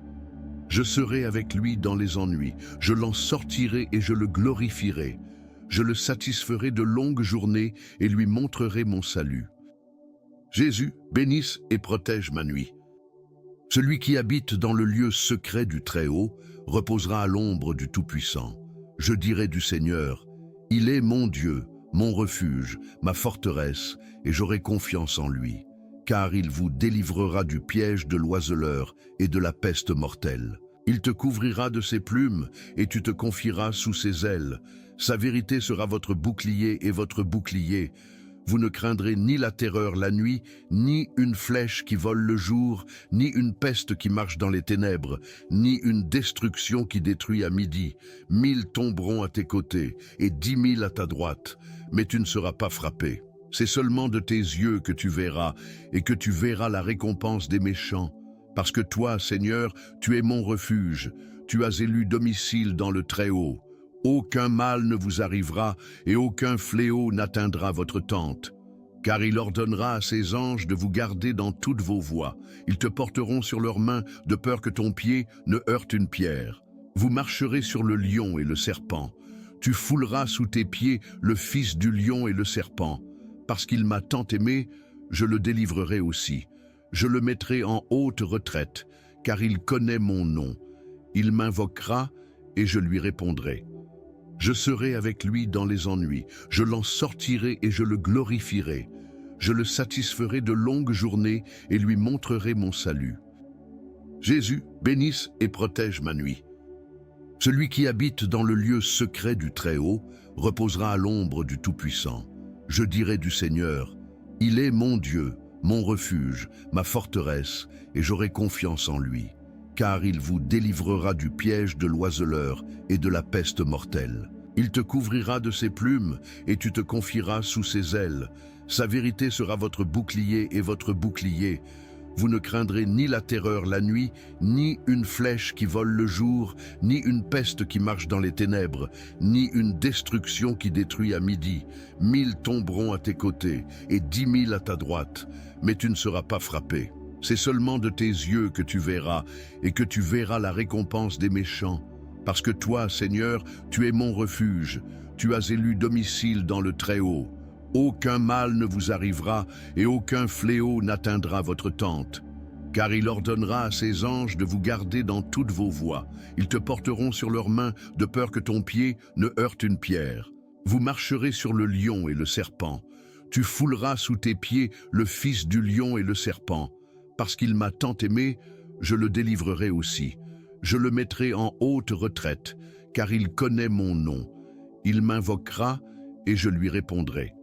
Je serai avec lui dans les ennuis, je l'en sortirai et je le glorifierai. Je le satisferai de longues journées et lui montrerai mon salut. Jésus, bénisse et protège ma nuit. Celui qui habite dans le lieu secret du Très-Haut reposera à l'ombre du Tout-Puissant. Je dirai du Seigneur, il est mon Dieu, mon refuge, ma forteresse, et j'aurai confiance en lui. Car il vous délivrera du piège de l'oiseleur et de la peste mortelle. Il te couvrira de ses plumes et tu te confieras sous ses ailes. Sa vérité sera votre bouclier et votre bouclier. Vous ne craindrez ni la terreur la nuit, ni une flèche qui vole le jour, ni une peste qui marche dans les ténèbres, ni une destruction qui détruit à midi. 1000 tomberont à tes côtés et 10 000 à ta droite, mais tu ne seras pas frappé. C'est seulement de tes yeux que tu verras, et que tu verras la récompense des méchants. Parce que toi, Seigneur, tu es mon refuge, tu as élu domicile dans le Très-Haut. Aucun mal ne vous arrivera, et aucun fléau n'atteindra votre tente. Car il ordonnera à ses anges de vous garder dans toutes vos voies. Ils te porteront sur leurs mains, de peur que ton pied ne heurte une pierre. Vous marcherez sur le lion et le serpent. Tu fouleras sous tes pieds le fils du lion et le serpent. Parce qu'il m'a tant aimé, je le délivrerai aussi. Je le mettrai en haute retraite, car il connaît mon nom. Il m'invoquera et je lui répondrai. Je serai avec lui dans les ennuis, je l'en sortirai et je le glorifierai. Je le satisferai de longues journées et lui montrerai mon salut. Jésus, bénisse et protège ma nuit. Celui qui habite dans le lieu secret du Très-Haut reposera à l'ombre du Tout-Puissant. Je dirai du Seigneur, il est mon Dieu, mon refuge, ma forteresse, et j'aurai confiance en lui. Car il vous délivrera du piège de l'oiseleur et de la peste mortelle. Il te couvrira de ses plumes et tu te confieras sous ses ailes. Sa vérité sera votre bouclier et votre bouclier. Vous ne craindrez ni la terreur la nuit, ni une flèche qui vole le jour, ni une peste qui marche dans les ténèbres, ni une destruction qui détruit à midi. 1000 tomberont à tes côtés et 10 000 à ta droite, mais tu ne seras pas frappé. C'est seulement de tes yeux que tu verras, et que tu verras la récompense des méchants. Parce que toi, Seigneur, tu es mon refuge, tu as élu domicile dans le Très-Haut. Aucun mal ne vous arrivera et aucun fléau n'atteindra votre tente. Car il ordonnera à ses anges de vous garder dans toutes vos voies. Ils te porteront sur leurs mains de peur que ton pied ne heurte une pierre. Vous marcherez sur le lion et le serpent. Tu fouleras sous tes pieds le fils du lion et le serpent. Parce qu'il m'a tant aimé, je le délivrerai aussi. Je le mettrai en haute retraite, car il connaît mon nom. Il m'invoquera et je lui répondrai.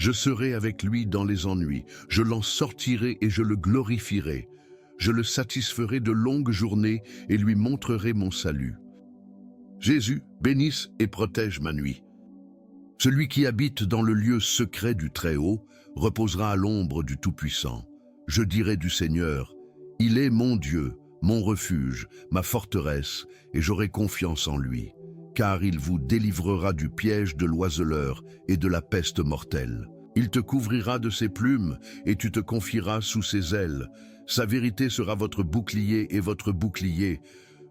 Je serai avec lui dans les ennuis, je l'en sortirai et je le glorifierai. Je le satisferai de longues journées et lui montrerai mon salut. Jésus, bénisse et protège ma nuit. Celui qui habite dans le lieu secret du Très-Haut reposera à l'ombre du Tout-Puissant. Je dirai du Seigneur, il est mon Dieu, mon refuge, ma forteresse, et j'aurai confiance en lui. Car il vous délivrera du piège de l'oiseleur et de la peste mortelle. Il te couvrira de ses plumes et tu te confieras sous ses ailes. Sa vérité sera votre bouclier et votre bouclier.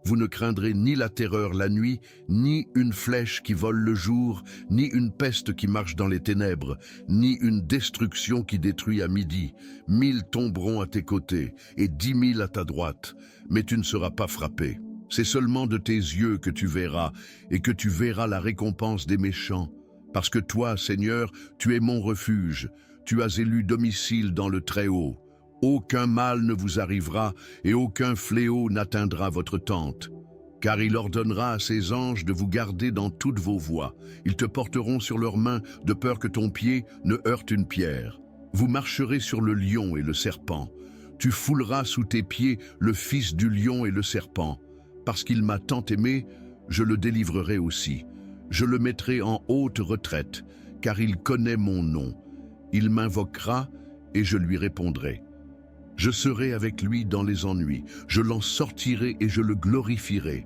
Vous ne craindrez ni la terreur la nuit, ni une flèche qui vole le jour, ni une peste qui marche dans les ténèbres, ni une destruction qui détruit à midi. 1000 tomberont à tes côtés et 10 000 à ta droite, mais tu ne seras pas frappé. C'est seulement de tes yeux que tu verras, et que tu verras la récompense des méchants. Parce que toi, Seigneur, tu es mon refuge, tu as élu domicile dans le Très-Haut. Aucun mal ne vous arrivera, et aucun fléau n'atteindra votre tente. Car il ordonnera à ses anges de vous garder dans toutes vos voies. Ils te porteront sur leurs mains, de peur que ton pied ne heurte une pierre. Vous marcherez sur le lion et le serpent. Tu fouleras sous tes pieds le fils du lion et le serpent. Parce qu'il m'a tant aimé, je le délivrerai aussi. Je le mettrai en haute retraite, car il connaît mon nom. Il m'invoquera et je lui répondrai. Je serai avec lui dans les ennuis, je l'en sortirai et je le glorifierai.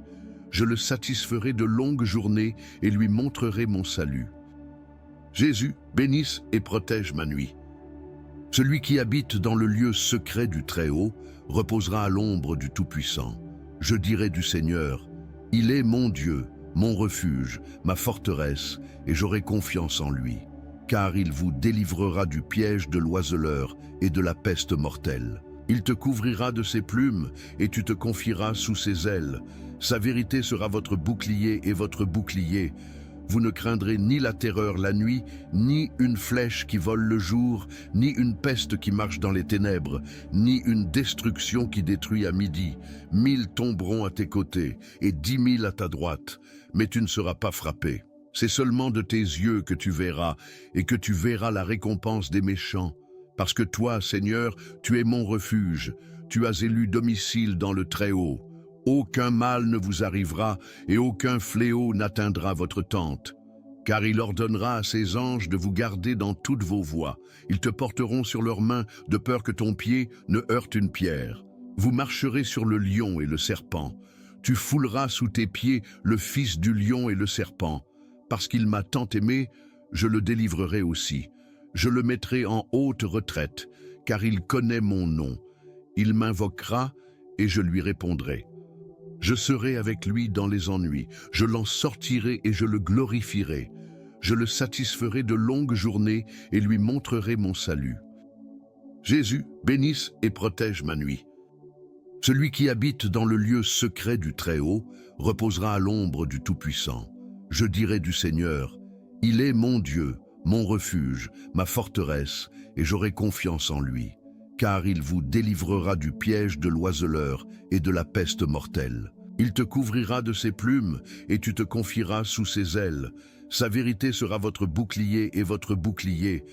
Je le satisferai de longues journées et lui montrerai mon salut. Jésus, bénisse et protège ma nuit. Celui qui habite dans le lieu secret du Très-Haut reposera à l'ombre du Tout-Puissant. Je dirai du Seigneur, il est mon Dieu, mon refuge, ma forteresse, et j'aurai confiance en lui. Car il vous délivrera du piège de l'oiseleur et de la peste mortelle. Il te couvrira de ses plumes et tu te confieras sous ses ailes. Sa vérité sera votre bouclier et votre bouclier. Vous ne craindrez ni la terreur la nuit, ni une flèche qui vole le jour, ni une peste qui marche dans les ténèbres, ni une destruction qui détruit à midi. 1000 tomberont à tes côtés et 10 000 à ta droite, mais tu ne seras pas frappé. C'est seulement de tes yeux que tu verras, et que tu verras la récompense des méchants. Parce que toi, Seigneur, tu es mon refuge, tu as élu domicile dans le Très-Haut. Aucun mal ne vous arrivera, et aucun fléau n'atteindra votre tente. Car il ordonnera à ses anges de vous garder dans toutes vos voies. Ils te porteront sur leurs mains, de peur que ton pied ne heurte une pierre. Vous marcherez sur le lion et le serpent. Tu fouleras sous tes pieds le fils du lion et le serpent. Parce qu'il m'a tant aimé, je le délivrerai aussi. Je le mettrai en haute retraite, car il connaît mon nom. Il m'invoquera et je lui répondrai. Je serai avec lui dans les ennuis, je l'en sortirai et je le glorifierai. Je le satisferai de longues journées et lui montrerai mon salut. Jésus, bénisse et protège ma nuit. Celui qui habite dans le lieu secret du Très-Haut reposera à l'ombre du Tout-Puissant. Je dirai du Seigneur, il est mon Dieu, mon refuge, ma forteresse, et j'aurai confiance en lui. Car il vous délivrera du piège de l'oiseleur et de la peste mortelle. Il te couvrira de ses plumes et tu te confieras sous ses ailes. Sa vérité sera votre bouclier et votre bouclier.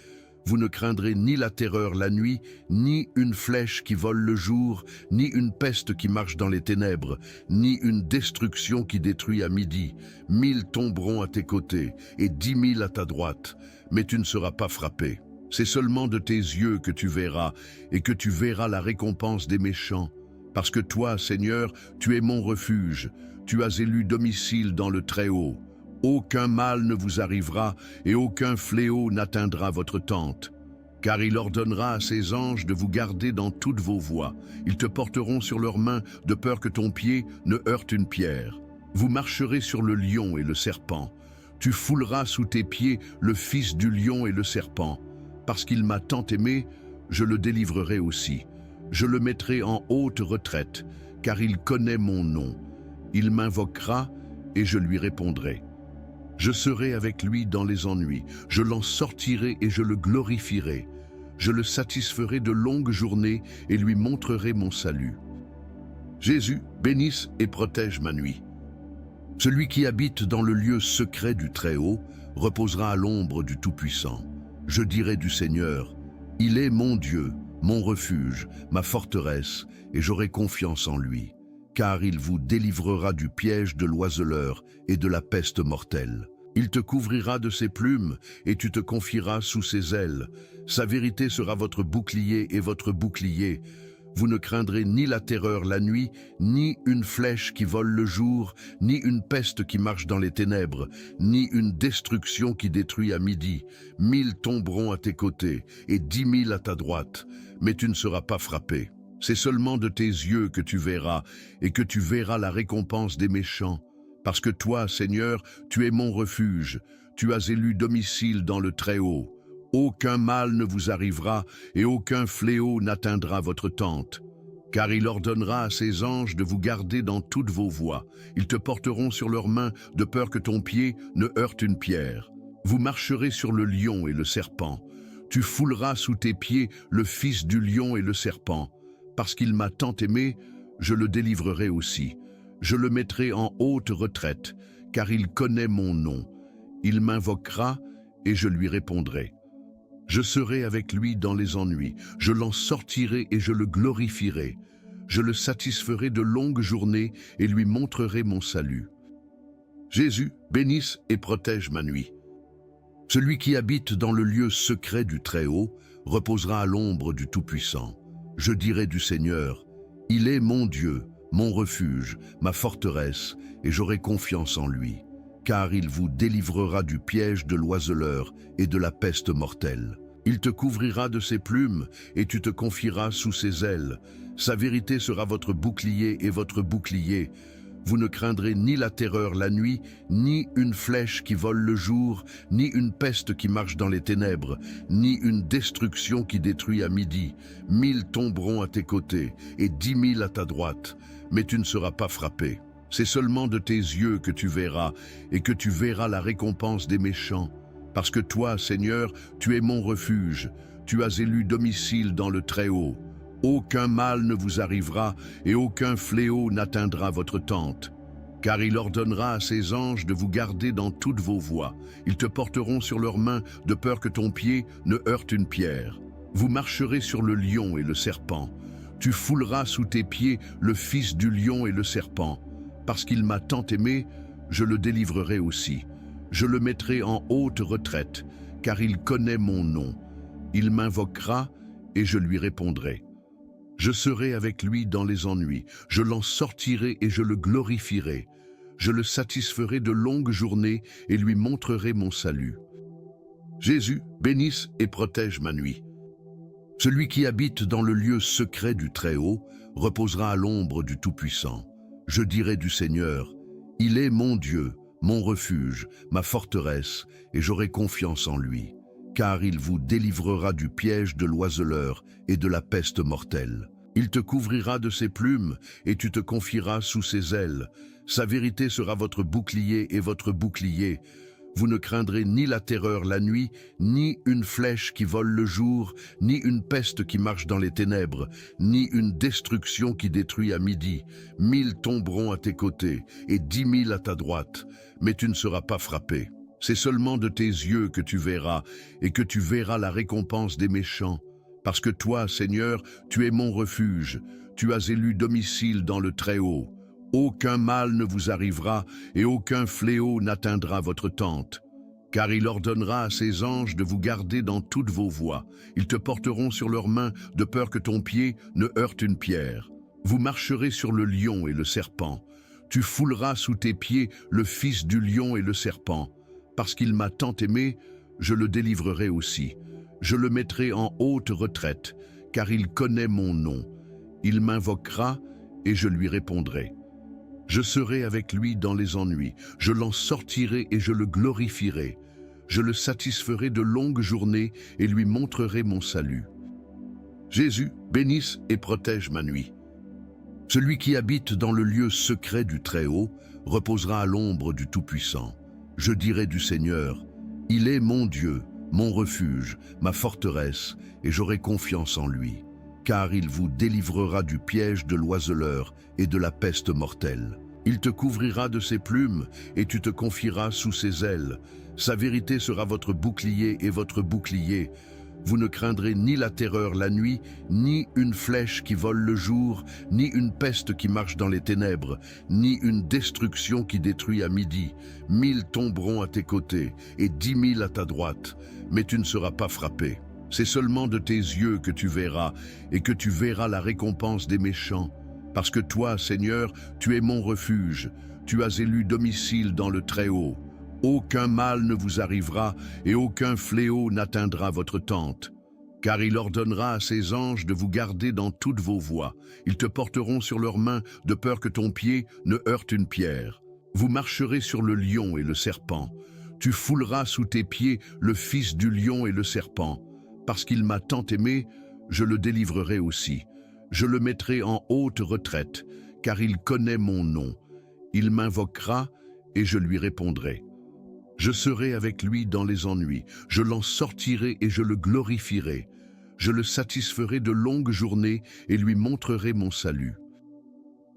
Vous ne craindrez ni la terreur la nuit, ni une flèche qui vole le jour, ni une peste qui marche dans les ténèbres, ni une destruction qui détruit à midi. 1000 tomberont à tes côtés et 10 000 à ta droite, mais tu ne seras pas frappé. C'est seulement de tes yeux que tu verras, et que tu verras la récompense des méchants. Parce que toi, Seigneur, tu es mon refuge, tu as élu domicile dans le Très-Haut. Aucun mal ne vous arrivera, et aucun fléau n'atteindra votre tente. Car il ordonnera à ses anges de vous garder dans toutes vos voies. Ils te porteront sur leurs mains, de peur que ton pied ne heurte une pierre. Vous marcherez sur le lion et le serpent. Tu fouleras sous tes pieds le fils du lion et le serpent. Parce qu'il m'a tant aimé, je le délivrerai aussi. Je le mettrai en haute retraite, car il connaît mon nom. Il m'invoquera et je lui répondrai. Je serai avec lui dans les ennuis, je l'en sortirai et je le glorifierai. Je le satisferai de longues journées et lui montrerai mon salut. Jésus, bénisse et protège ma nuit. Celui qui habite dans le lieu secret du Très-Haut reposera à l'ombre du Tout-Puissant. Je dirai du Seigneur, il est mon Dieu, mon refuge, ma forteresse, et j'aurai confiance en lui. Car il vous délivrera du piège de l'oiseleur et de la peste mortelle. Il te couvrira de ses plumes et tu te confieras sous ses ailes. Sa vérité sera votre bouclier et votre bouclier. Vous ne craindrez ni la terreur la nuit, ni une flèche qui vole le jour, ni une peste qui marche dans les ténèbres, ni une destruction qui détruit à midi. 1000 tomberont à tes côtés et 10 000 à ta droite, mais tu ne seras pas frappé. C'est seulement de tes yeux que tu verras, et que tu verras la récompense des méchants. Parce que toi, Seigneur, tu es mon refuge, tu as élu domicile dans le Très-Haut. Aucun mal ne vous arrivera, et aucun fléau n'atteindra votre tente. Car il ordonnera à ses anges de vous garder dans toutes vos voies. Ils te porteront sur leurs mains, de peur que ton pied ne heurte une pierre. Vous marcherez sur le lion et le serpent. Tu fouleras sous tes pieds le fils du lion et le serpent. Parce qu'il m'a tant aimé, je le délivrerai aussi. Je le mettrai en haute retraite, car il connaît mon nom. Il m'invoquera et je lui répondrai. Je serai avec lui dans les ennuis, je l'en sortirai et je le glorifierai. Je le satisferai de longues journées et lui montrerai mon salut. Jésus, bénisse et protège ma nuit. Celui qui habite dans le lieu secret du Très-Haut reposera à l'ombre du Tout-Puissant. Je dirai du Seigneur, il est mon Dieu, mon refuge, ma forteresse, et j'aurai confiance en lui. Car il vous délivrera du piège de l'oiseleur et de la peste mortelle. Il te couvrira de ses plumes et tu te confieras sous ses ailes. Sa vérité sera votre bouclier et votre bouclier. Vous ne craindrez ni la terreur la nuit, ni une flèche qui vole le jour, ni une peste qui marche dans les ténèbres, ni une destruction qui détruit à midi. 1000 tomberont à tes côtés et 10 000 à ta droite, mais tu ne seras pas frappé. C'est seulement de tes yeux que tu verras, et que tu verras la récompense des méchants. Parce que toi, Seigneur, tu es mon refuge, tu as élu domicile dans le Très-Haut. Aucun mal ne vous arrivera, et aucun fléau n'atteindra votre tente. Car il ordonnera à ses anges de vous garder dans toutes vos voies. Ils te porteront sur leurs mains, de peur que ton pied ne heurte une pierre. Vous marcherez sur le lion et le serpent. Tu fouleras sous tes pieds le fils du lion et le serpent. Parce qu'il m'a tant aimé, je le délivrerai aussi. Je le mettrai en haute retraite, car il connaît mon nom. Il m'invoquera et je lui répondrai. Je serai avec lui dans les ennuis, je l'en sortirai et je le glorifierai. Je le satisferai de longues journées et lui montrerai mon salut. Jésus, bénisse et protège ma nuit. Celui qui habite dans le lieu secret du Très-Haut reposera à l'ombre du Tout-Puissant. Je dirai du Seigneur, il est mon Dieu, mon refuge, ma forteresse, et j'aurai confiance en lui. Car il vous délivrera du piège de l'oiseleur et de la peste mortelle. Il te couvrira de ses plumes et tu te confieras sous ses ailes. Sa vérité sera votre bouclier et votre bouclier. Vous ne craindrez ni la terreur la nuit, ni une flèche qui vole le jour, ni une peste qui marche dans les ténèbres, ni une destruction qui détruit à midi. 1000 tomberont à tes côtés et 10 000 à ta droite, mais tu ne seras pas frappé. C'est seulement de tes yeux que tu verras, et que tu verras la récompense des méchants. Parce que toi, Seigneur, tu es mon refuge, tu as élu domicile dans le Très-Haut. Aucun mal ne vous arrivera et aucun fléau n'atteindra votre tente. Car il ordonnera à ses anges de vous garder dans toutes vos voies. Ils te porteront sur leurs mains, de peur que ton pied ne heurte une pierre. Vous marcherez sur le lion et le serpent. Tu fouleras sous tes pieds le fils du lion et le serpent. Parce qu'il m'a tant aimé, je le délivrerai aussi. Je le mettrai en haute retraite, car il connaît mon nom. Il m'invoquera et je lui répondrai. Je serai avec lui dans les ennuis, je l'en sortirai et je le glorifierai. Je le satisferai de longues journées et lui montrerai mon salut. Jésus, bénisse et protège ma nuit. Celui qui habite dans le lieu secret du Très-Haut reposera à l'ombre du Tout-Puissant. Je dirai du Seigneur, il est mon Dieu, mon refuge, ma forteresse, et j'aurai confiance en lui. Car il vous délivrera du piège de l'oiseleur et de la peste mortelle. Il te couvrira de ses plumes et tu te confieras sous ses ailes. Sa vérité sera votre bouclier et votre bouclier. Vous ne craindrez ni la terreur la nuit, ni une flèche qui vole le jour, ni une peste qui marche dans les ténèbres, ni une destruction qui détruit à midi. 1000 tomberont à tes côtés et 10 000 à ta droite, mais tu ne seras pas frappé. C'est seulement de tes yeux que tu verras, et que tu verras la récompense des méchants. Parce que toi, Seigneur, tu es mon refuge, tu as élu domicile dans le Très-Haut. Aucun mal ne vous arrivera, et aucun fléau n'atteindra votre tente. Car il ordonnera à ses anges de vous garder dans toutes vos voies. Ils te porteront sur leurs mains, de peur que ton pied ne heurte une pierre. Vous marcherez sur le lion et le serpent. Tu fouleras sous tes pieds le fils du lion et le serpent. Parce qu'il m'a tant aimé, je le délivrerai aussi. Je le mettrai en haute retraite, car il connaît mon nom. Il m'invoquera et je lui répondrai. Je serai avec lui dans les ennuis, je l'en sortirai et je le glorifierai. Je le satisferai de longues journées et lui montrerai mon salut.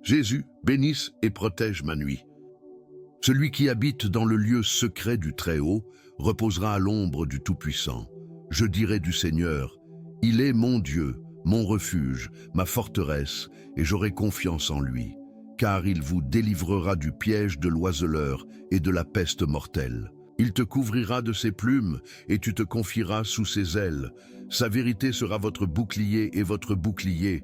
Jésus, bénisse et protège ma nuit. Celui qui habite dans le lieu secret du Très-Haut reposera à l'ombre du Tout-Puissant. Je dirai du Seigneur, il est mon Dieu, mon refuge, ma forteresse, et j'aurai confiance en lui, car il vous délivrera du piège de l'oiseleur et de la peste mortelle. Il te couvrira de ses plumes et tu te confieras sous ses ailes. Sa vérité sera votre bouclier et votre bouclier.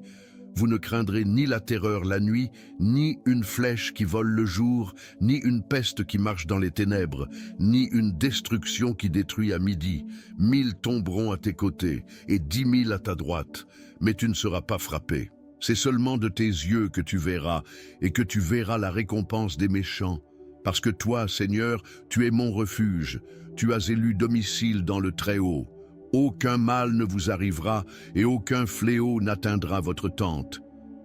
Vous ne craindrez ni la terreur la nuit, ni une flèche qui vole le jour, ni une peste qui marche dans les ténèbres, ni une destruction qui détruit à midi. 1000 tomberont à tes côtés et 10 000 à ta droite, mais tu ne seras pas frappé. C'est seulement de tes yeux que tu verras, et que tu verras la récompense des méchants. Parce que toi, Seigneur, tu es mon refuge, tu as élu domicile dans le Très-Haut. Aucun mal ne vous arrivera et aucun fléau n'atteindra votre tente.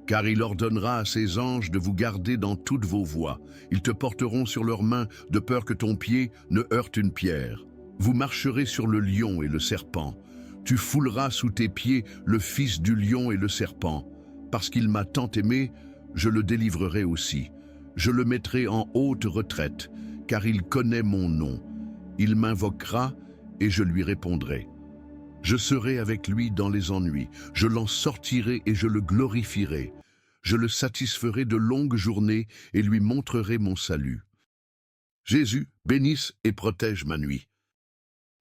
Car il ordonnera à ses anges de vous garder dans toutes vos voies. Ils te porteront sur leurs mains de peur que ton pied ne heurte une pierre. Vous marcherez sur le lion et le serpent. Tu fouleras sous tes pieds le fils du lion et le serpent. Parce qu'il m'a tant aimé, je le délivrerai aussi. Je le mettrai en haute retraite, car il connaît mon nom. Il m'invoquera et je lui répondrai. Je serai avec lui dans les ennuis, je l'en sortirai et je le glorifierai. Je le satisferai de longues journées et lui montrerai mon salut. Jésus, bénisse et protège ma nuit.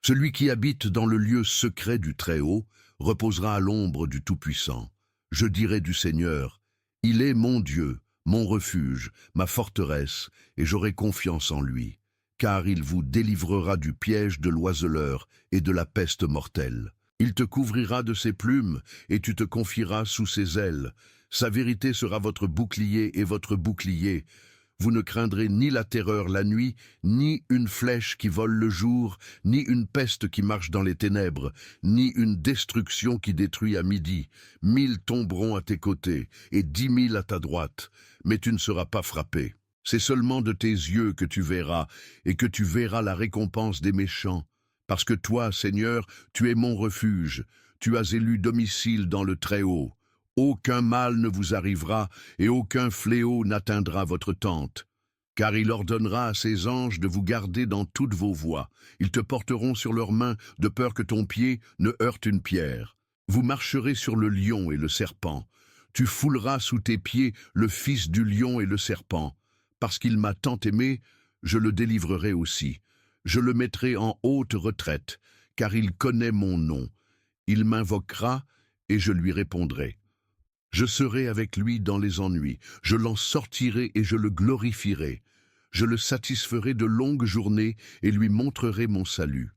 Celui qui habite dans le lieu secret du Très-Haut reposera à l'ombre du Tout-Puissant. Je dirai du Seigneur, il est mon Dieu, mon refuge, ma forteresse, et j'aurai confiance en lui. Car il vous délivrera du piège de l'oiseleur et de la peste mortelle. Il te couvrira de ses plumes et tu te confieras sous ses ailes. Sa vérité sera votre bouclier et votre bouclier. Vous ne craindrez ni la terreur la nuit, ni une flèche qui vole le jour, ni une peste qui marche dans les ténèbres, ni une destruction qui détruit à midi. 1000 tomberont à tes côtés et 10 000 à ta droite, mais tu ne seras pas frappé. C'est seulement de tes yeux que tu verras, et que tu verras la récompense des méchants. Parce que toi, Seigneur, tu es mon refuge, tu as élu domicile dans le Très-Haut. Aucun mal ne vous arrivera, et aucun fléau n'atteindra votre tente. Car il ordonnera à ses anges de vous garder dans toutes vos voies. Ils te porteront sur leurs mains, de peur que ton pied ne heurte une pierre. Vous marcherez sur le lion et le serpent. Tu fouleras sous tes pieds le fils du lion et le serpent. Parce qu'il m'a tant aimé, je le délivrerai aussi. Je le mettrai en haute retraite, car il connaît mon nom. Il m'invoquera et je lui répondrai. Je serai avec lui dans les ennuis, je l'en sortirai et je le glorifierai. Je le satisferai de longues journées et lui montrerai mon salut.